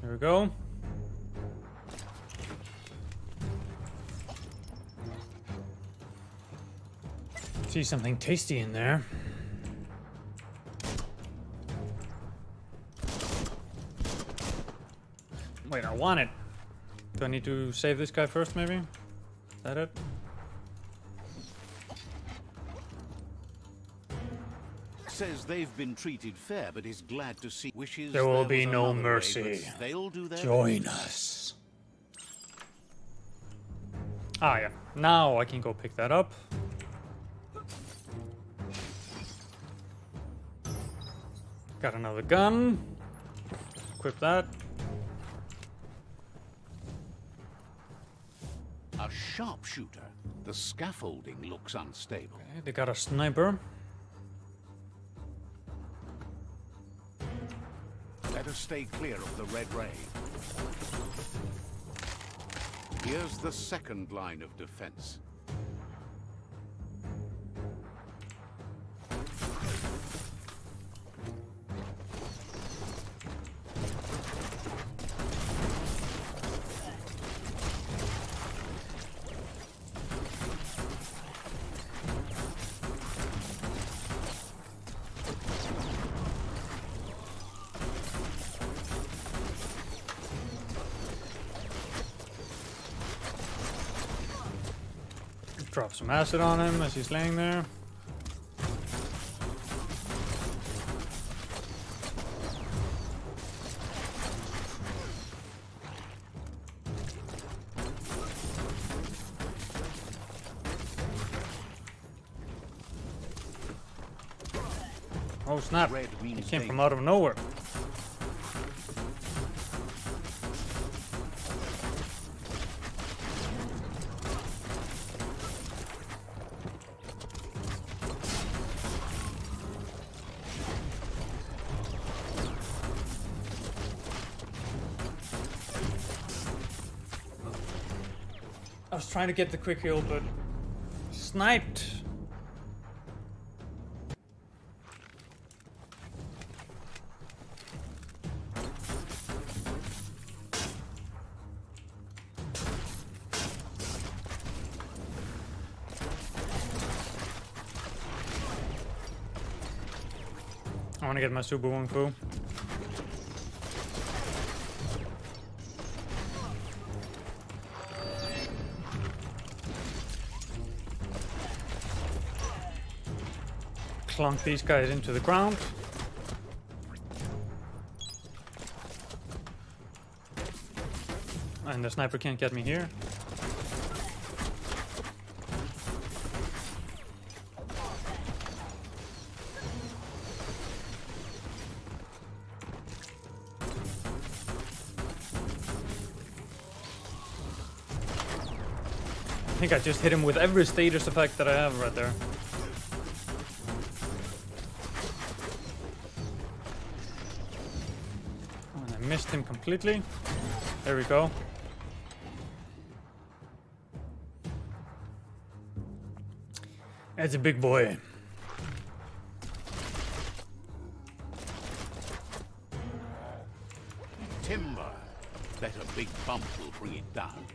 There we go. See something tasty in there. Wait, I want it. Do I need to save this guy first, maybe? Is that it? Says they've been treated fair, but is glad to see wishes There will was be no another way, mercy. but they'll do their Join best. us. Ah, yeah. Now I can go pick that up. Got another gun. Equip that. A sharpshooter. The scaffolding looks unstable. Okay, they got a sniper. Better stay clear of the red ray. Here's the second line of defense. Drop some acid on him as he's laying there. Oh snap, Red he means came from danger. out of nowhere. I was trying to get the quick heal, but sniped. I want to get my Super Wung Fu. Clunk these guys into the ground. And the sniper can't get me here. I think I just hit him with every status effect that I have right there. Oh, and I missed him completely. There we go. That's a big boy. Timber. Bet a big bump will bring it down.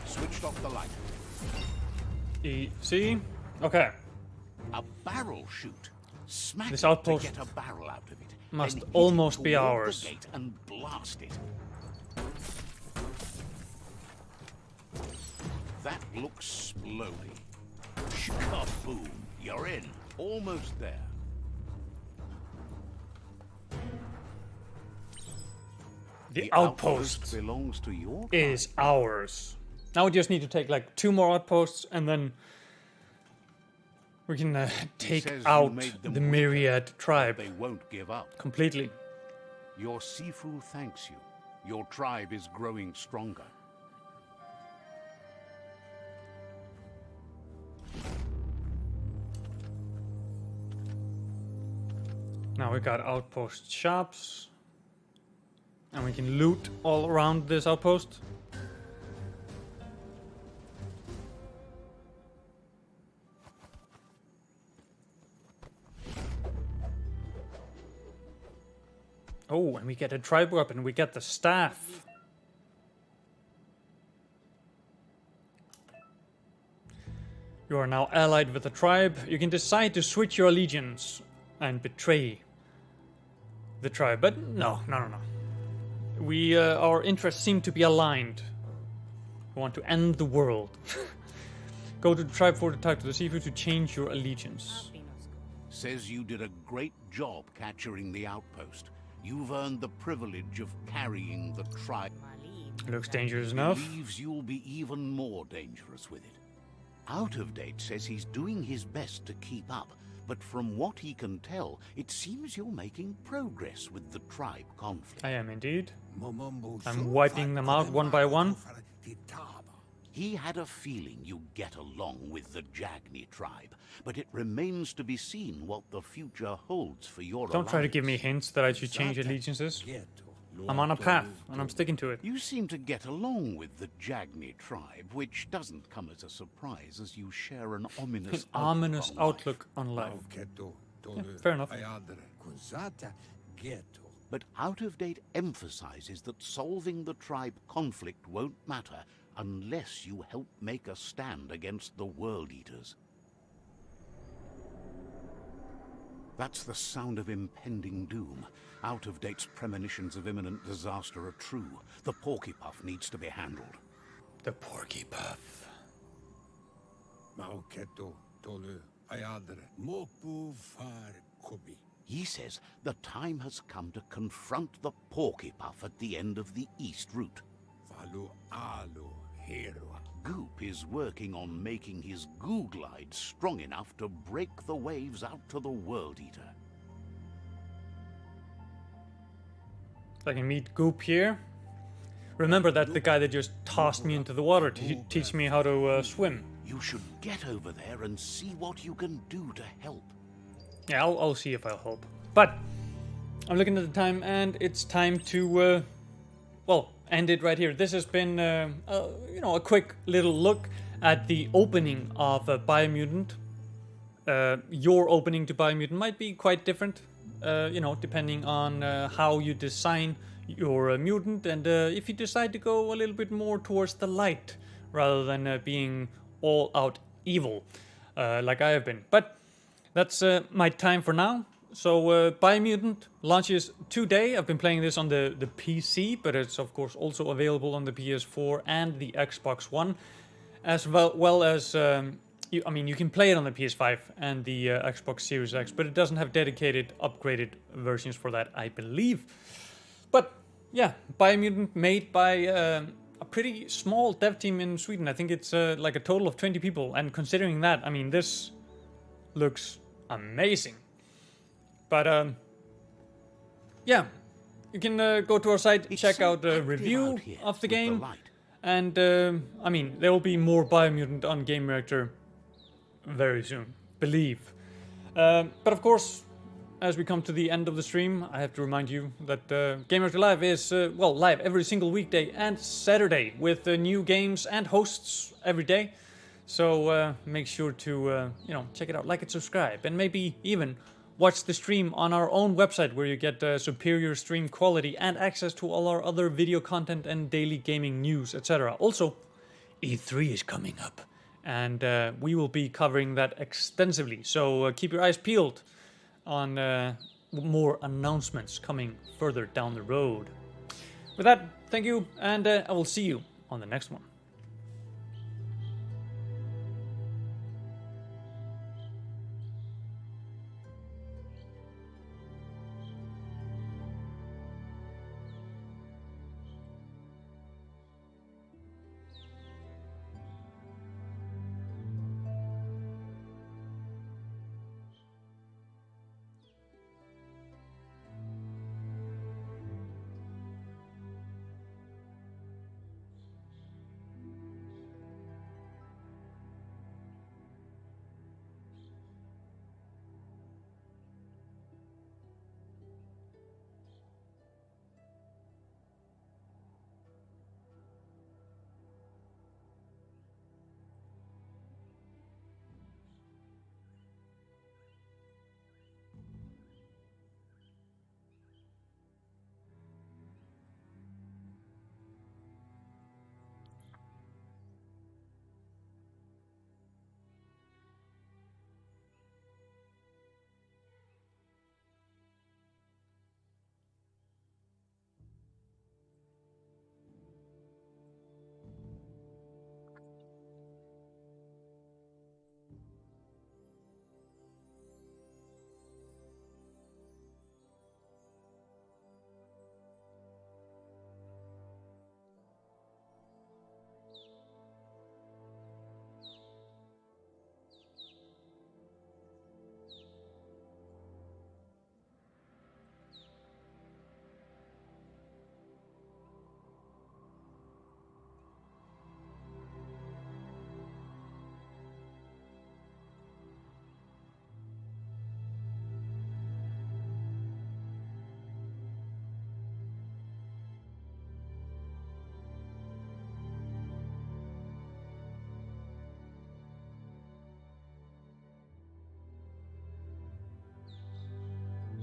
Switched off the light. See? Okay. A barrel shoot. Smack This it outpost to get a barrel out of it. must then hit almost it be toward ours. The gate and blast it. That looks splody. Kaboom! You're in. Almost there. The outpost belongs to your is ours. Now we just need to take like 2 more outposts and then We can He take says you out made them the weaker, Myriad but tribe they won't give up. completely. Your Sifu thanks you. Your tribe is growing stronger. Now we got outpost shops. And we can loot all around this outpost. Oh, and we get a tribe weapon. We get the staff. You are now allied with the tribe. You can decide to switch your allegiance and betray the tribe. But no. We, our interests seem to be aligned. We want to end the world. Go to the tribe fort, attack to the seafood to change your allegiance. Says you did a great job capturing the outpost. You've earned the privilege of carrying the tribe. Looks dangerous enough. Believes you'll be even more dangerous with it. Out of Date says he's doing his best to keep up, but from what he can tell, it seems you're making progress with the tribe conflict. I am indeed. I'm wiping them out one by one. He had a feeling you'd get along with the Jagni tribe, but it remains to be seen what the future holds for your Don't try to give me alliance. hints that I should change allegiances. I'm on a path, and I'm sticking to it. You seem to get along with the Jagni tribe, which doesn't come as a surprise as you share an ominous Ominous outlook on life. outlook on life. Yeah, fair enough. But Out of Date emphasizes that solving the tribe conflict won't matter unless you help make a stand against the World Eaters. That's the sound of impending doom. Out of Date's premonitions of imminent disaster are true. The Porkypuff needs to be handled. The Porkypuff. He says the time has come to confront the Porkypuff at the end of the East Route. Goop is working on making his goo glide strong enough to break the waves out to the World Eater. I can meet Goop here. Remember that the guy that just tossed me into the water to teach me how to swim. You should get over there and see what you can do to help. Yeah, I'll see if I'll help. But I'm looking at the time, and it's time to, well, end it right here. This has been, you know, a quick little look at the opening of Biomutant. Your opening to Biomutant might be quite different, you know, depending on how you design your mutant, and if you decide to go a little bit more towards the light rather than being all out evil, like I have been. But that's my time for now. So Biomutant launches today. I've been playing this on the PC, but it's of course also available on the PS4 and the Xbox One, as well as I mean, you can play it on the PS5 and the Xbox Series X, but it doesn't have dedicated upgraded versions for that, I believe. But yeah, Biomutant made by a pretty small dev team in Sweden. I think it's like a total of 20 people, and considering that, I mean, this looks amazing. But yeah, you can go to our site, check out a review of the game, and I mean, there will be more Biomutant on Gamereactor very soon, believe. But of course, as we come to the end of the stream, I have to remind you that Gamereactor Live is, well, live every single weekday and Saturday with new games and hosts every day. So make sure to, you know, check it out, like and subscribe, and maybe even watch the stream on our own website where you get superior stream quality and access to all our other video content and daily gaming news, etc. Also, E3 is coming up, and we will be covering that extensively. So keep your eyes peeled on more announcements coming further down the road. With that, thank you, and I will see you on the next one.